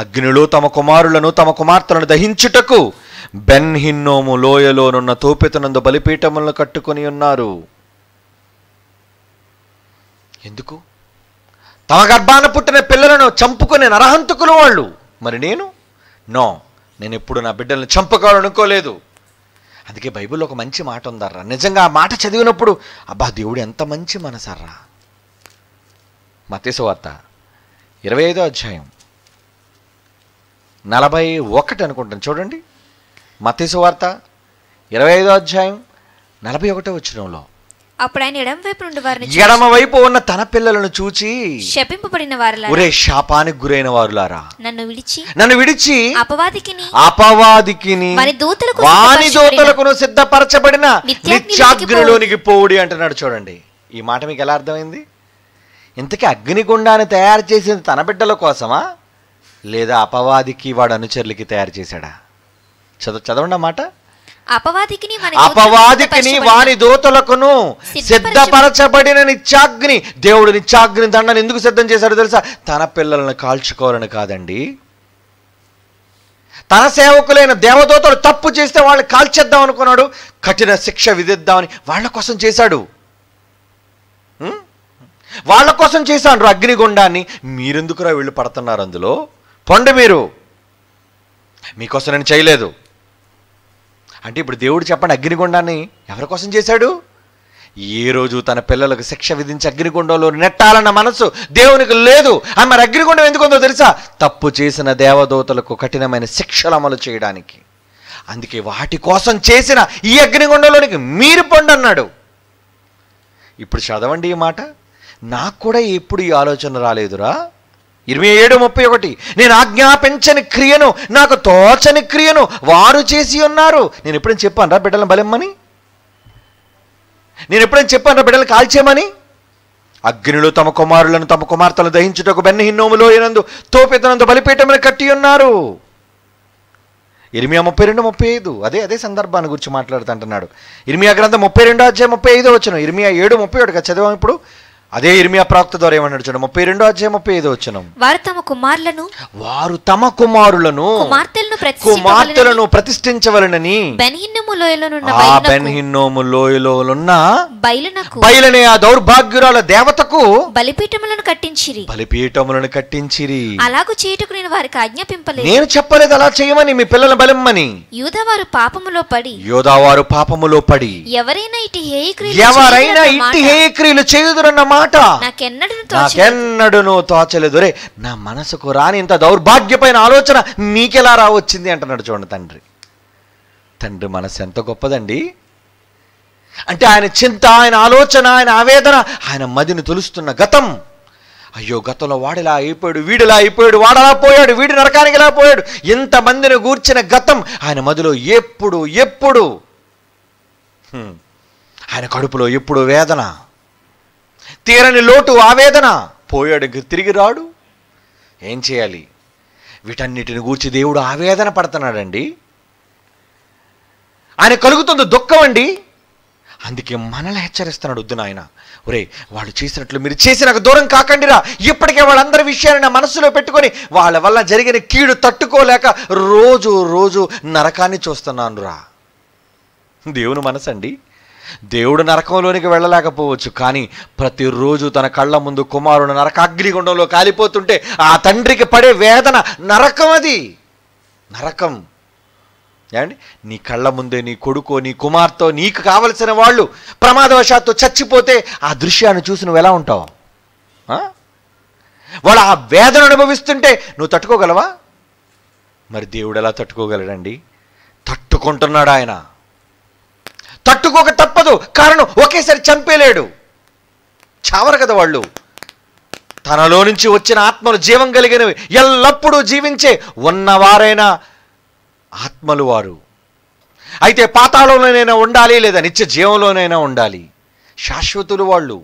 అగ్నిలో తమ కుమారులను తమ కుమార్తెలను దహించుటకు బెన్హిన్నోము లోయలోనున్న తోపెతునందు బలిపీఠములను కట్టుకొని ఉన్నారు. ఎందుకు? తమ గర్భాన పుట్టిన పిల్లలను చంపుకునే నరహంతకులు వాళ్ళు. మరి నేను ఎప్పుడు నా బిడ్డలను చంపుకోవాలనుకోలేదు. అందుకే బైబిల్లో ఒక మంచి మాట ఉందర్రా. నిజంగా ఆ మాట చదివినప్పుడు అబ్బా, దేవుడు ఎంత మంచి మనసర్రా. మత్తయి సువార్త 25వ అధ్యాయం 41 అనుకుంటాను చూడండి. మత్తయి సువార్త 25వ అధ్యాయం 41వ వచనంలో, అప్పుడు ఆయన ఎడమ వైపు ఉన్న తన పిల్లలను చూచి శపింపబడిన వారులారా, ఒరే శాపానికి గురైన వారులారా, నన్ను విడిచి అపవాదికిని వాని దూతలకును సిద్ధపరచబడిన నిత్యాగ్నిలోనికి పోవుడి అంటున్నాడు. చూడండి, ఈ మాట మీకు ఎలా అర్థమైంది? ఇంతకీ అగ్నిగుండాన్ని తయారు చేసింది తన బిడ్డల కోసమా, లేదా అపవాదికి వాడు అనుచరులకి తయారు చేశాడా? చదవండి అన్నమాట. అపవాదికిని వాని దూతలకును సిద్ధపరచబడిన నిత్యాగ్ని. దేవుడు నిత్యాగ్ని దండను ఎందుకు సిద్ధం చేశాడో తెలుసా? తన పిల్లలను కాల్చుకోవాలని కాదండి. తన సేవకులైన దేవదూతలు తప్పు చేస్తే వాళ్ళని కాల్చేద్దాం అనుకున్నాడు, కఠిన శిక్ష విధిద్దామని వాళ్ళ కోసం చేశాడు. వాళ్ళ కోసం చేశాడు అగ్నిగుండాన్ని. మీరెందుకురా వీళ్ళు పడుతున్నారు అందులో? పొండి మీరు, మీకోసం నేను చేయలేదు అంటే ఇప్పుడు దేవుడు చెప్పండి, అగ్నిగుండాన్ని ఎవరి కోసం చేశాడు? ఏ రోజు తన పిల్లలకు శిక్ష విధించి అగ్నిగుండంలో నెట్టాలన్న మనసు దేవునికి లేదు. మరి అగ్నిగుండం ఎందుకుందో తెలుసా? తప్పు చేసిన దేవదూతలకు కఠినమైన శిక్షలు అమలు చేయడానికి. అందుకే వాటి కోసం చేసిన ఈ అగ్నిగుండంలోనికి మీరు పొండి అన్నాడు. ఇప్పుడు చదవండి ఈ మాట. నాకు కూడా ఎప్పుడు ఈ ఆలోచన రాలేదురా. 27:31, నేను ఆజ్ఞాపించని క్రియను, నాకు తోచని క్రియను వారు చేసి ఉన్నారు. నేను ఎప్పుడైనా చెప్పాను రా బిడ్డలను బలెమ్మని? నేను ఎప్పుడైనా చెప్పాను రా బిడ్డలను కాల్చేయమని? అగ్నిలో తమ కుమారులను తమ కుమార్తెలను దహించుటకు బెన్హిన్నోములో నందు తోపెతనందు బలిపీఠమును కట్టి ఉన్నారు. ఇర్మియా 32:35 అదే సందర్భాన్ని గురించి మాట్లాడుతుంటున్నాడు. ఇర్మియా గ్రంథం 32:35 ఇర్మియా 7:31 చదివాం ఇప్పుడు. అదే ఇర్మియా ప్రవక్త ద్వారా ఏమన్నాడు చూడండి, 32:35 వారు తమ కుమారులను కుమార్తెలను ప్రతిష్ఠించవలనని బెన్హిన్నోము లోయలో ఉన్న బయలునే ఆ దౌర్భాగ్యురాల దేవతకు బలిపీఠములను కట్టించిరి. అలాగు చేయుటకు నేను వారికి ఆజ్ఞాపింపలేదు. నేను చెప్పలేదు అలా చేయమని, మీ పిల్లల బలెమ్మని. యూదావారు పాపములో పడి ఎవరైనా ఇట్టి హేయక్రియలు చేయుదురన్న మాట నాకెన్నడూ తోచలేదు. రే, నా మనసుకు రాని ఇంత దౌర్భాగ్యమైన ఆలోచన మీకెలా రావచ్చింది అంటున్నాడు చూడండి తండ్రి. తండ్రి మనసు ఎంత గొప్పదండి. అంటే ఆయన చింత, ఆయన ఆలోచన, ఆయన ఆవేదన, ఆయన మదిని తొలుస్తున్న గతం. అయ్యో, గతంలో వాడిలా అయిపోయాడు, వీడిలా అయిపోయాడు, వాడలా పోయాడు, వీడి నరకానికి ఇలా పోయాడు, ఇంతమందిని గూర్చిన గతం ఆయన మదిలో ఎప్పుడు ఆయన కడుపులో ఎప్పుడు వేదన, తీరని లోటు, ఆవేదన. పోయాడు, తిరిగి రాడు. ఏం చేయాలి? వీటన్నిటిని గూర్చి దేవుడు ఆవేదన పడుతున్నాడండి. ఆయన కలుగుతుంది దుఃఖం అండి. అందుకే మనల్ని హెచ్చరిస్తున్నాడు, వద్దు నాయన, ఒరే వాళ్ళు చేసినట్లు మీరు చేసి నాకు దూరం కాకండిరా. ఇప్పటికే వాళ్ళందరి విషయాన్ని నా మనసులో పెట్టుకొని వాళ్ళ వల్ల జరిగిన కీడు తట్టుకోలేక రోజు నరకాన్ని చూస్తున్నాను రా. దేవుని మనసు అండి. దేవుడు నరకంలోనికి వెళ్ళలేకపోవచ్చు, కానీ ప్రతిరోజు తన కళ్ళ ముందు కుమారుడు నరకాగ్నిగుండంలో కాలిపోతుంటే ఆ తండ్రికి పడే వేదన నరకం. అది నరకం. ఏమండి, నీ కళ్ళ ముందే నీ కొడుకో నీ కుమార్తె నీకు కావలసిన వాళ్ళు ప్రమాదవశాత్తు చచ్చిపోతే ఆ దృశ్యాన్ని చూసి నువ్వు ఎలా ఉంటావు? వాళ్ళు ఆ వేదన అనుభవిస్తుంటే నువ్వు తట్టుకోగలవా? మరి దేవుడు ఎలా తట్టుకోగలడండి? తట్టుకుంటున్నాడు ఆయన. తట్టుకోక తప్పదు, కారణం ఒకేసారి చంపేలేడు. చావరు కదా వాళ్ళు. తనలో నుంచి వచ్చిన ఆత్మలు జీవం కలిగినవి, ఎల్లప్పుడూ జీవించే ఉన్నవారైన ఆత్మలు వారు. అయితే పాతాళంలోనైనా ఉండాలి, లేదా నిత్య జీవంలోనైనా ఉండాలి. శాశ్వతులు వాళ్ళు.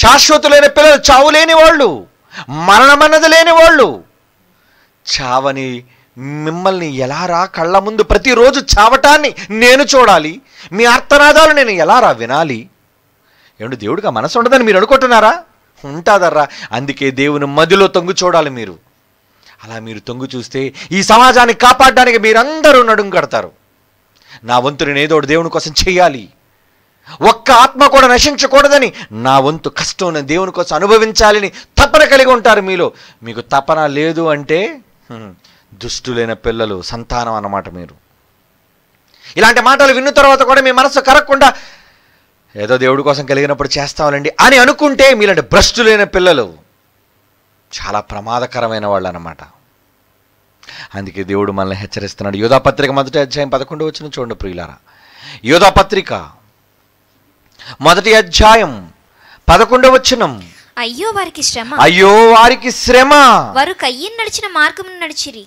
శాశ్వతులైన పిల్లలు, చావులేని వాళ్ళు, మరణమన్నది లేని వాళ్ళు. చావని మిమ్మల్ని ఎలా రా కళ్ళ ముందు ప్రతిరోజు చావటాన్ని నేను చూడాలి? మీ ఆర్తనాదాలు నేను ఎలా రా వినాలి? ఏమంటే దేవుడికి ఆ మనసు ఉండదని మీరు అనుకుంటున్నారా? ఉంటుందర్రా. అందుకే దేవుని మదిలో తొంగు చూడాలి మీరు. అలా మీరు తొంగు చూస్తే ఈ సమాజాన్ని కాపాడడానికి మీరందరూ నడుం కడతారు. నా వంతు నేను ఏదో దేవుని కోసం చెయ్యాలి, ఒక్క ఆత్మ కూడా నశించకూడదని, నా వంతు కష్టం దేవుని కోసం అనుభవించాలని తపన కలిగి ఉంటారు మీలో. మీకు తపన లేదు అంటే దుష్టులైన పిల్లలు, సంతానం అన్నమాట మీరు. ఇలాంటి మాటలు విన్న తర్వాత కూడా మీ మనసు కరగకుండా ఏదో దేవుడి కోసం కలిగినప్పుడు చేస్తామండి అని అనుకుంటే మీలాంటి భ్రష్టులైన పిల్లలు చాలా ప్రమాదకరమైన వాళ్ళు అన్నమాట. అందుకే దేవుడు మనల్ని హెచ్చరిస్తున్నాడు. యోధాపత్రిక 1:11 చూడండి ప్రియులారా. యోధాపత్రిక 1:11 అయ్యో వారికి శ్రమ. వారు కయ్యను నడిచిన మార్గమును నడిచిరి.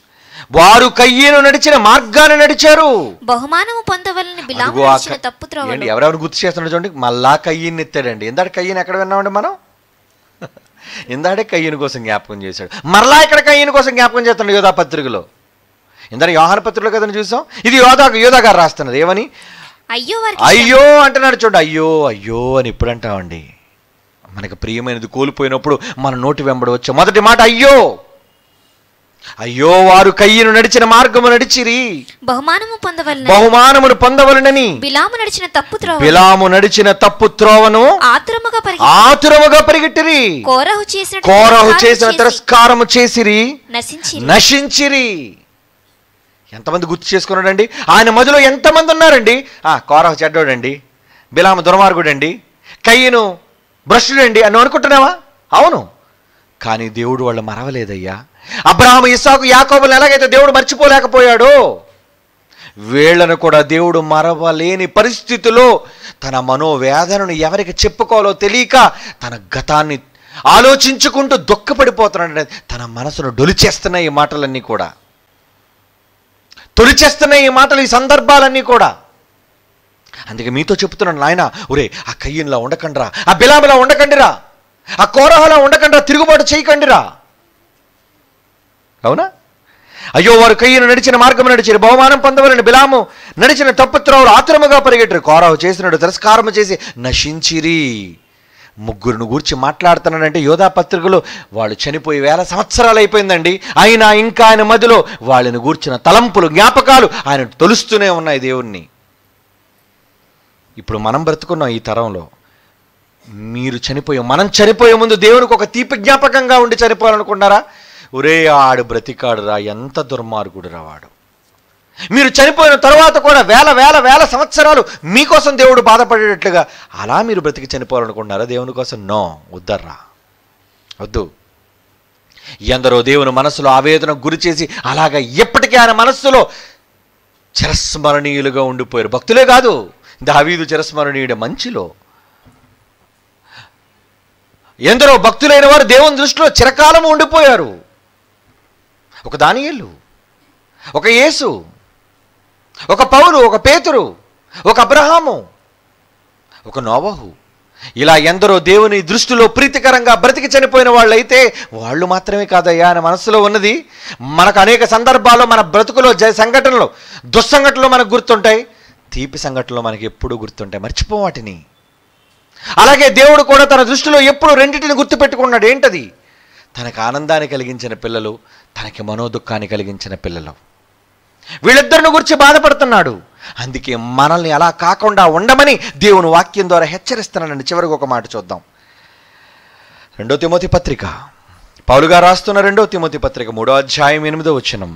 వారు కయ్యను నడిచిన మార్గాన్ని నడిచారు. బహుమానము పొందవలని బిలాము నడిచిన తప్పు త్రోవలో. ఎవరెవరు గుర్తు చేస్తున్నాడు చూడండి. మళ్ళా కయ్యను ఎత్తాడండి. ఇందాక కయ్యను ఎక్కడ విన్నామండి మనం? ఇందాడే కయ్యను కోసం జ్ఞాపకం చేశాడు. మరలా ఇక్కడ కయ్యను కోసం జ్ఞాపకం చేస్తున్నాడు యోధాపత్రికలో. ఇందరూ యోహాను పత్రికలో కదని చూసాం. ఇది యోధా గారు రాస్తున్నారు. ఏమని? అయ్యో అయ్యో అంటున్నాడు చూడండి. అయ్యో అయ్యో అని ఎప్పుడు అంటామండి? మనకు ప్రియమైనది కోల్పోయినప్పుడు మన నోటి వెంబడి వచ్చే మొదటి మాట అయ్యో. అయ్యో వారు కయ్యను నడిచిన మార్గము నడిచిరి, బహుమానమును పొందవలనని బిలాము నడిచిన తప్పు త్రోవను ఆతురముగా పరిగెట్టిరి. కోరహు చేసిన తిరస్కారము చేసిరి, నశించిరి. ఎంతమంది గుర్తు చేసుకున్నాడండి? ఆయన మధ్యలో ఎంతమంది ఉన్నారండి? కోరహు చెడ్డోడండి, బిలాము దుర్మార్గుడండి, కయ్యను భ్రష్టుడండి అని అనుకుంటున్నావా? అవును. కానీ దేవుడు వాళ్ళు మరవలేదయ్యా. అబ్రహాము, ఇస్సాకు, యాకోబులను ఎలాగైతే దేవుడు మర్చిపోలేకపోయాడో, వీళ్లను కూడా దేవుడు మరవలేని పరిస్థితిలో తన మనోవేదనను ఎవరికి చెప్పుకోవాలో తెలియక తన గతాన్ని ఆలోచించుకుంటూ దుఃఖపడిపోతున్నాడు. తన మనసును డొలిచేస్తున్నాయి ఈ మాటలన్నీ కూడా, తొలిచేస్తున్నాయి ఈ మాటలు, ఈ సందర్భాలన్నీ కూడా. అందుకే మీతో చెప్తున్నాను నాయన, ఒరే ఆ కయ్యన్లా ఉండకండిరా, ఆ బిలాములా ఉండకండిరా, ఆ కోరహలా ఉండకండిరా, తిరుగుబాటు చేయకండిరా. అవునా? అయ్యో వారు కయ్యను నడిచిన మార్గం నడిచిరి, బహుమానం పొందవలని బిలాము నడిచిన తప్పు త్రోవలు ఆతురముగా పరిగెట్టరు. కోరహు చేసినట్టు తిరస్కారము చేసి నశించిరి. ముగ్గురును గూర్చి మాట్లాడుతున్నాడంటే యోధా పత్రికలో వాళ్ళు చనిపోయి 1000 సంవత్సరాలు అయిపోయిందండి. అయినా ఇంకా ఆయన మధ్యలో వాళ్ళని గూర్చిన తలంపులు, జ్ఞాపకాలు ఆయన తొలుస్తూనే ఉన్నాయి దేవుణ్ణి. ఇప్పుడు మనం బ్రతుకున్నాం ఈ తరంలో. మనం చనిపోయే ముందు దేవునికి ఒక తీపి జ్ఞాపకంగా ఉండి చనిపోవాలనుకున్నారా? ఒరే ఆడు బ్రతికాడురా, ఎంత దుర్మార్గుడురా వాడు. మీరు చనిపోయిన తర్వాత కూడా వేల సంవత్సరాలు మీకోసం దేవుడు బాధపడేటట్లుగా అలా మీరు బ్రతికి చనిపోవాలనుకుంటున్నారా దేవుని కోసం? నో, వద్దర్రా, వద్దు. ఎందరో దేవుని మనసులో ఆవేదన గురి చేసి అలాగా ఎప్పటికీ ఆయన మనస్సులో చిరస్మరణీయులుగా ఉండిపోయారు. భక్తులే కాదు, దావీదు చిరస్మరణీయుడే మంచిలో. ఎందరో భక్తులైన వారు దేవుని దృష్టిలో చిరకాలము ఉండిపోయారు. ఒక దానియేలు, ఒక యేసు, ఒక పౌలు, ఒక పేతురు, ఒక అబ్రహాము, ఒక నోవహు, ఇలా ఎందరో దేవుని దృష్టిలో ప్రీతికరంగా బ్రతికి చనిపోయిన వాళ్ళైతే వాళ్ళు మాత్రమే కాదయ్యా అని మనసులో ఉన్నది. మనకు అనేక సందర్భాల్లో మన బ్రతుకులో సంఘటనలు, దుస్సంఘటనలు మనకు గుర్తుంటాయి, తీపి సంఘటనలు మనకి ఎప్పుడూ గుర్తుంటాయి, మర్చిపో వాటిని. అలాగే దేవుడు కూడా తన దృష్టిలో ఎప్పుడు రెండింటిని గుర్తుపెట్టుకున్నాడు. ఏంటది? తనకు ఆనందాన్ని కలిగించిన పిల్లలు, తనకి మనోదుఖాన్ని కలిగించిన పిల్లలు, వీళ్ళిద్దరిని గురించి బాధపడుతున్నాడు. అందుకే మనల్ని అలా కాకుండా ఉండమని దేవుని వాక్యం ద్వారా హెచ్చరిస్తున్నానండి. చివరికి ఒక మాట చూద్దాం. 2 తిమోతి పత్రిక, పౌలు గారు రాస్తున్న 2 తిమోతి పత్రిక 3వ అధ్యాయం 8వ వచనం.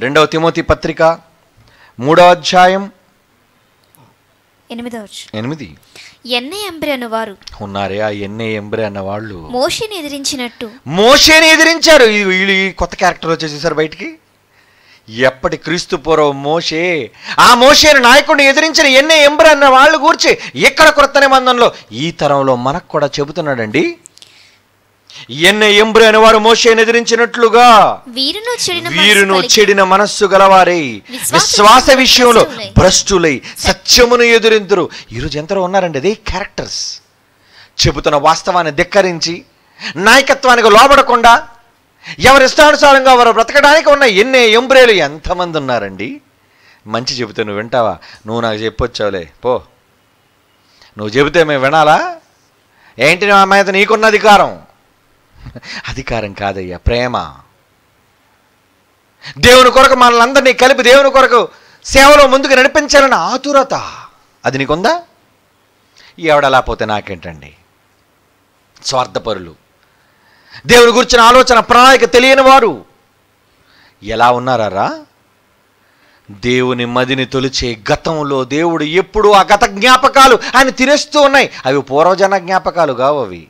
2 తిమోతి పత్రిక 3వ అధ్యాయం 8. ఎన్నే ఎంబ్రె అన్నవారు ఉన్నారే, ఆ ఎన్నే ఎంబ్రె అన్న వాళ్ళు మోషేని ఎదిరించారు. వీళ్ళు కొత్త క్యారెక్టర్ వచ్చేసేసారు బయటికి. ఎప్పటి క్రీస్తు పూర్వం మోషే, ఆ మోషేను నాయకుడిని ఎదిరించిన ఎన్నే ఎంబ్రె అన్న వాళ్ళు గూర్చి ఇక్కడ క్రొత్త నిబంధనలో ఈ తరంలో మనకు కూడా చెబుతున్నాడండి. ఎన్నే ఎంబ్రె అనే వారు మోషేను ఎదిరించినట్లుగా వీరును చెడిన మనస్సు గలవారై విశ్వాస విషయంలో భ్రష్టులై సత్యమును ఎదురింతురు. ఈరోజు ఎంతలో ఉన్నారండి అదే క్యారెక్టర్స్. చెబుతున్న వాస్తవాన్ని ధిక్కరించి నాయకత్వానికి లోబడకుండా ఎవరి ఇష్టానుసారంగా వారు బ్రతకడానికి ఉన్న ఎన్నే ఎంబ్రేలు ఎంతమంది ఉన్నారండి. మంచి చెబితే నువ్వు వింటావా? నువ్వు నాకు చెప్పొచ్చావులే పో, నువ్వు చెబితే మేము వినాలా ఏంటి? నా మీద నీకున్న అధికారం కాదయ్యా, ప్రేమ. దేవుని కొరకు మనల్ని అందరినీ కలిపి దేవుని కొరకు సేవలో ముందుకు నడిపించాలన్న ఆతురత అది నీకుందా? ఎవడలా పోతే నాకేంటండి. స్వార్థపరులు, దేవుని గురించిన ఆలోచన ప్రణాళిక తెలియని వారు ఎలా ఉన్నారా? దేవుని మదిని తొలిచే గతంలో దేవుడు ఎప్పుడు ఆ గత జ్ఞాపకాలు ఆయన తినేస్తూ ఉన్నాయి. అవి పూర్వజన జ్ఞాపకాలు కావు. అవి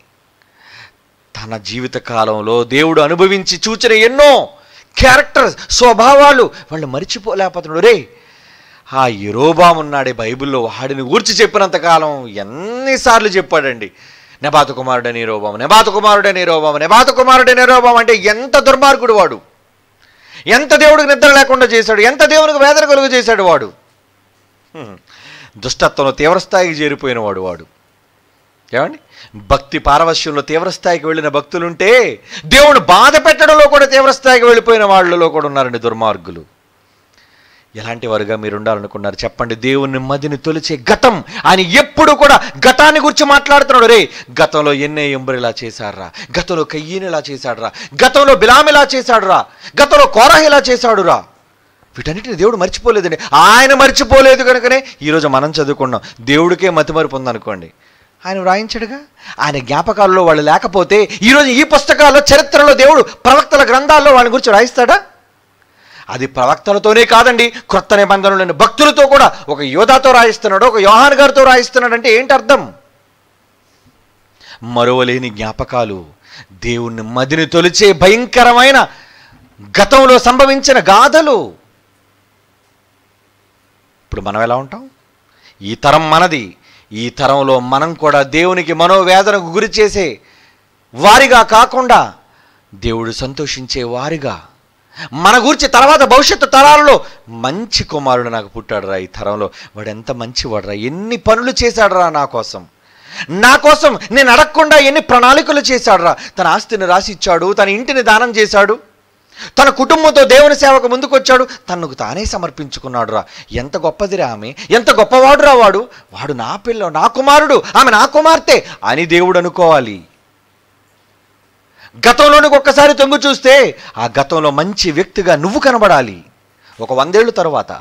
తన జీవిత కాలంలో దేవుడు అనుభవించి చూచిన ఎన్నో క్యారెక్టర్స్, స్వభావాలు వాళ్ళు మరిచిపోలేకపోతున్నాడు. రే ఆ యెరోబాము ఉన్నాడే బైబిల్లో, వాడిని గూర్చి చెప్పినంతకాలం ఎన్నిసార్లు చెప్పాడండి. నెబాతు కుమారుడని యెరోబాము, నెబాతు కుమారుడని యెరోబాము, నెబాతు కుమారుడని యెరోబాము. అంటే ఎంత దుర్మార్గుడు వాడు, ఎంత దేవుడికి నిద్ర లేకుండా చేశాడు, ఎంత దేవునికి వేదన కలుగు చేశాడు వాడు. దుష్టత్వంలో తీవ్రస్థాయికి చేరిపోయిన వాడు. ఏమండి? భక్తి పారవశ్యంలో తీవ్రస్థాయికి వెళ్ళిన భక్తులుంటే దేవుని బాధ పెట్టడంలో కూడా తీవ్రస్థాయికి వెళ్ళిపోయిన వాళ్ళలో కూడా ఉన్నారండి దుర్మార్గులు. ఎలాంటి వారుగా మీరు ఉండాలనుకున్నారు చెప్పండి? దేవుని మదిని తొలిచే గతం. ఆయన ఎప్పుడు కూడా గతాన్ని గురించి మాట్లాడుతున్నాడు. రే, గతంలో ఎన్నే ఎంబరు ఇలా చేశాడురా, గతంలో కయ్యని ఇలా చేశాడురా, గతంలో బిలాం ఇలా చేశాడురా, గతంలో కోరహ ఇలా చేశాడురా. వీటన్నిటిని దేవుడు మర్చిపోలేదండి. ఆయన మర్చిపోలేదు కనుకనే ఈరోజు మనం చదువుకున్నాం. దేవుడికే మతిమరుపు ఉందనుకోండి, ఆయన వ్రాయించడుగా. ఆయన జ్ఞాపకాల్లో వాళ్ళు లేకపోతే ఈరోజు ఈ పుస్తకాల్లో, చరిత్రలో దేవుడు ప్రవక్తల గ్రంథాల్లో వాళ్ళ గురించి రాయిస్తాడా? అది ప్రవక్తలతోనే కాదండి, క్రొత్త నిబంధనలోని భక్తులతో కూడా. ఒక యోధాతో రాయిస్తున్నాడు, ఒక యోహాన్ గారితో రాయిస్తున్నాడు అంటే ఏంటి అర్థం? మరువలేని జ్ఞాపకాలు, దేవుణ్ణి మదిని తొలిచే భయంకరమైన గతంలో సంభవించిన గాథలు. ఇప్పుడు మనం ఎలా ఉంటాం? ఈ తరం మనది. ఈ తరంలో మనం కూడా దేవునికి మనోవేదనకు గురి చేసే వారిగా కాకుండా దేవుడు సంతోషించే వారిగా, మన గురించి తర్వాత భవిష్యత్తు తరాలలో మంచి కుమారుడు నాకు పుట్టాడురా ఈ తరంలో, వాడు ఎంత మంచివాడురా, ఎన్ని పనులు చేశాడురా నా కోసం, నా కోసం నేను అడగకుండా ఎన్ని ప్రణాళికలు చేశాడురా, తన ఆస్తిని రాసి ఇచ్చాడు, తన ఇంటిని దానం చేశాడు, తన కుటుంబంతో దేవుని సేవకు ముందుకొచ్చాడు, తనకు తానే సమర్పించుకున్నాడు రా. ఎంత గొప్పదిరా ఆమె, ఎంత గొప్పవాడురా వాడు, వాడు నా పిల్ల, నా కుమారుడు, ఆమె నా కుమార్తె అని దేవుడు అనుకోవాలి. గతంలోనికి ఒక్కసారి తొంగి చూస్తే ఆ గతంలో మంచి వ్యక్తిగా నువ్వు కనబడాలి. ఒక 100 ఏళ్ళు తరువాత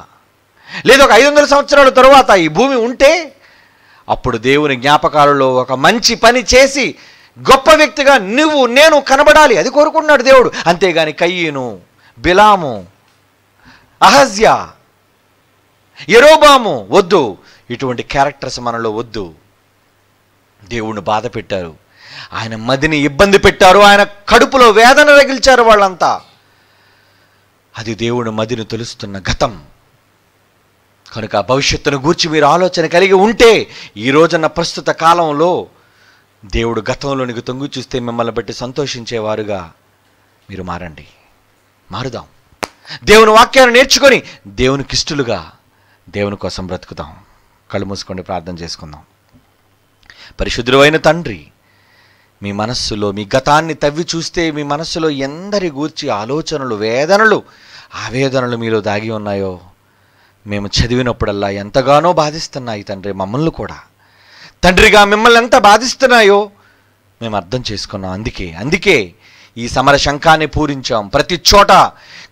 లేదా ఒక 500 సంవత్సరాల తరువాత ఈ భూమి ఉంటే అప్పుడు దేవుని జ్ఞాపకాలలో ఒక మంచి పని చేసి గొప్ప వ్యక్తిగా నువ్వు నేను కనబడాలి. అది కోరుకున్నాడు దేవుడు. అంతేగాని కయ్యను, బిలాము, అహజ్యా, యెరోబాము వద్దు. ఇటువంటి క్యారెక్టర్స్ మనలో వద్దు. దేవుణ్ణి బాధ పెట్టారు, ఆయన మదిని ఇబ్బంది పెట్టారు, ఆయన కడుపులో వేదన రగిల్చారు వాళ్ళంతా. అది దేవుని మదిని తొలుస్తున్న గతం. కనుక భవిష్యత్తును గూర్చి మీరు ఆలోచన కలిగి ఉంటే ఈ రోజున్న ప్రస్తుత కాలంలో దేవుడు గతంలోనికి తొంగి చూస్తే మిమ్మల్ని బట్టి సంతోషించేవారుగా మీరు మారండి. మారుదాం. దేవుని వాక్యాన్ని నేర్చుకొని దేవునికి ఇష్టలుగా దేవుని కోసం బ్రతుకుదాం. కళ్ళు మూసుకోండి, ప్రార్థన చేసుకుందాం. పరిశుద్ధుడు అయిన తండ్రి, మీ మనస్సులో మీ గతాన్ని తవ్వి చూస్తే మీ మనస్సులో ఎందరి గూర్చి ఆలోచనలు, వేదనలు, ఆవేదనలు మీలో దాగి ఉన్నాయో మేము చదివినప్పుడల్లా ఎంతగానో బాధిస్తున్నాయి తండ్రి. మమ్మల్ని కూడా తండ్రిగా మిమ్మల్ని ఎంత బాధిస్తున్నాయో మేము అర్థం చేసుకున్నాం. అందుకే ఈ సమర శంఖాన్ని పూరించాం. ప్రతి చోట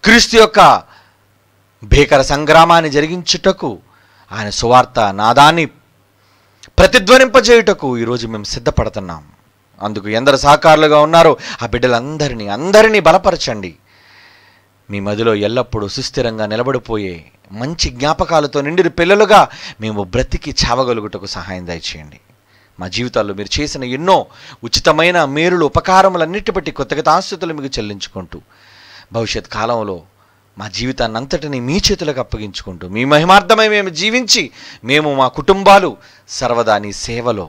క్రీస్తు యొక్క భీకర సంగ్రామాన్ని జరిగించుటకు, ఆయన సువార్త నాదాన్ని ప్రతిధ్వనింపజేయుటకు ఈరోజు మేము సిద్ధపడుతున్నాం. అందుకు ఎందరు సహకారులుగా ఉన్నారో ఆ బిడ్డలందరినీ బలపరచండి. మీ మదిలో ఎల్లప్పుడూ సుస్థిరంగా నిలబడిపోయే మంచి జ్ఞాపకాలతో నిండిన పిల్లలుగా మేము బ్రతికి చావగలుగుటకు సహాయం దయచేయండి. మా జీవితాల్లో మీరు చేసిన ఎన్నో ఉచితమైన మేలులు, ఉపకారములన్నిటి బట్టి కృతజ్ఞతాస్తుతులు మీకు చెల్లించుకుంటూ భవిష్యత్ కాలంలో మా జీవితాన్ని అంతటినీ మీ చేతులకు అప్పగించుకుంటూ మీ మహిమార్థమై మేము జీవించి మేము మా కుటుంబాలు సర్వదా నీ సేవలో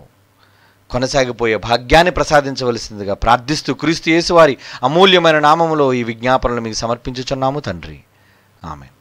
కొనసాగిపోయే భాగ్యాన్ని ప్రసాదించవలసిందిగా ప్రార్థిస్తూ క్రీస్తు యేసు వారి అమూల్యమైన నామములో ఈ విజ్ఞాపనలు మీకు సమర్పించుచున్నాము తండ్రి. ఆమేన్.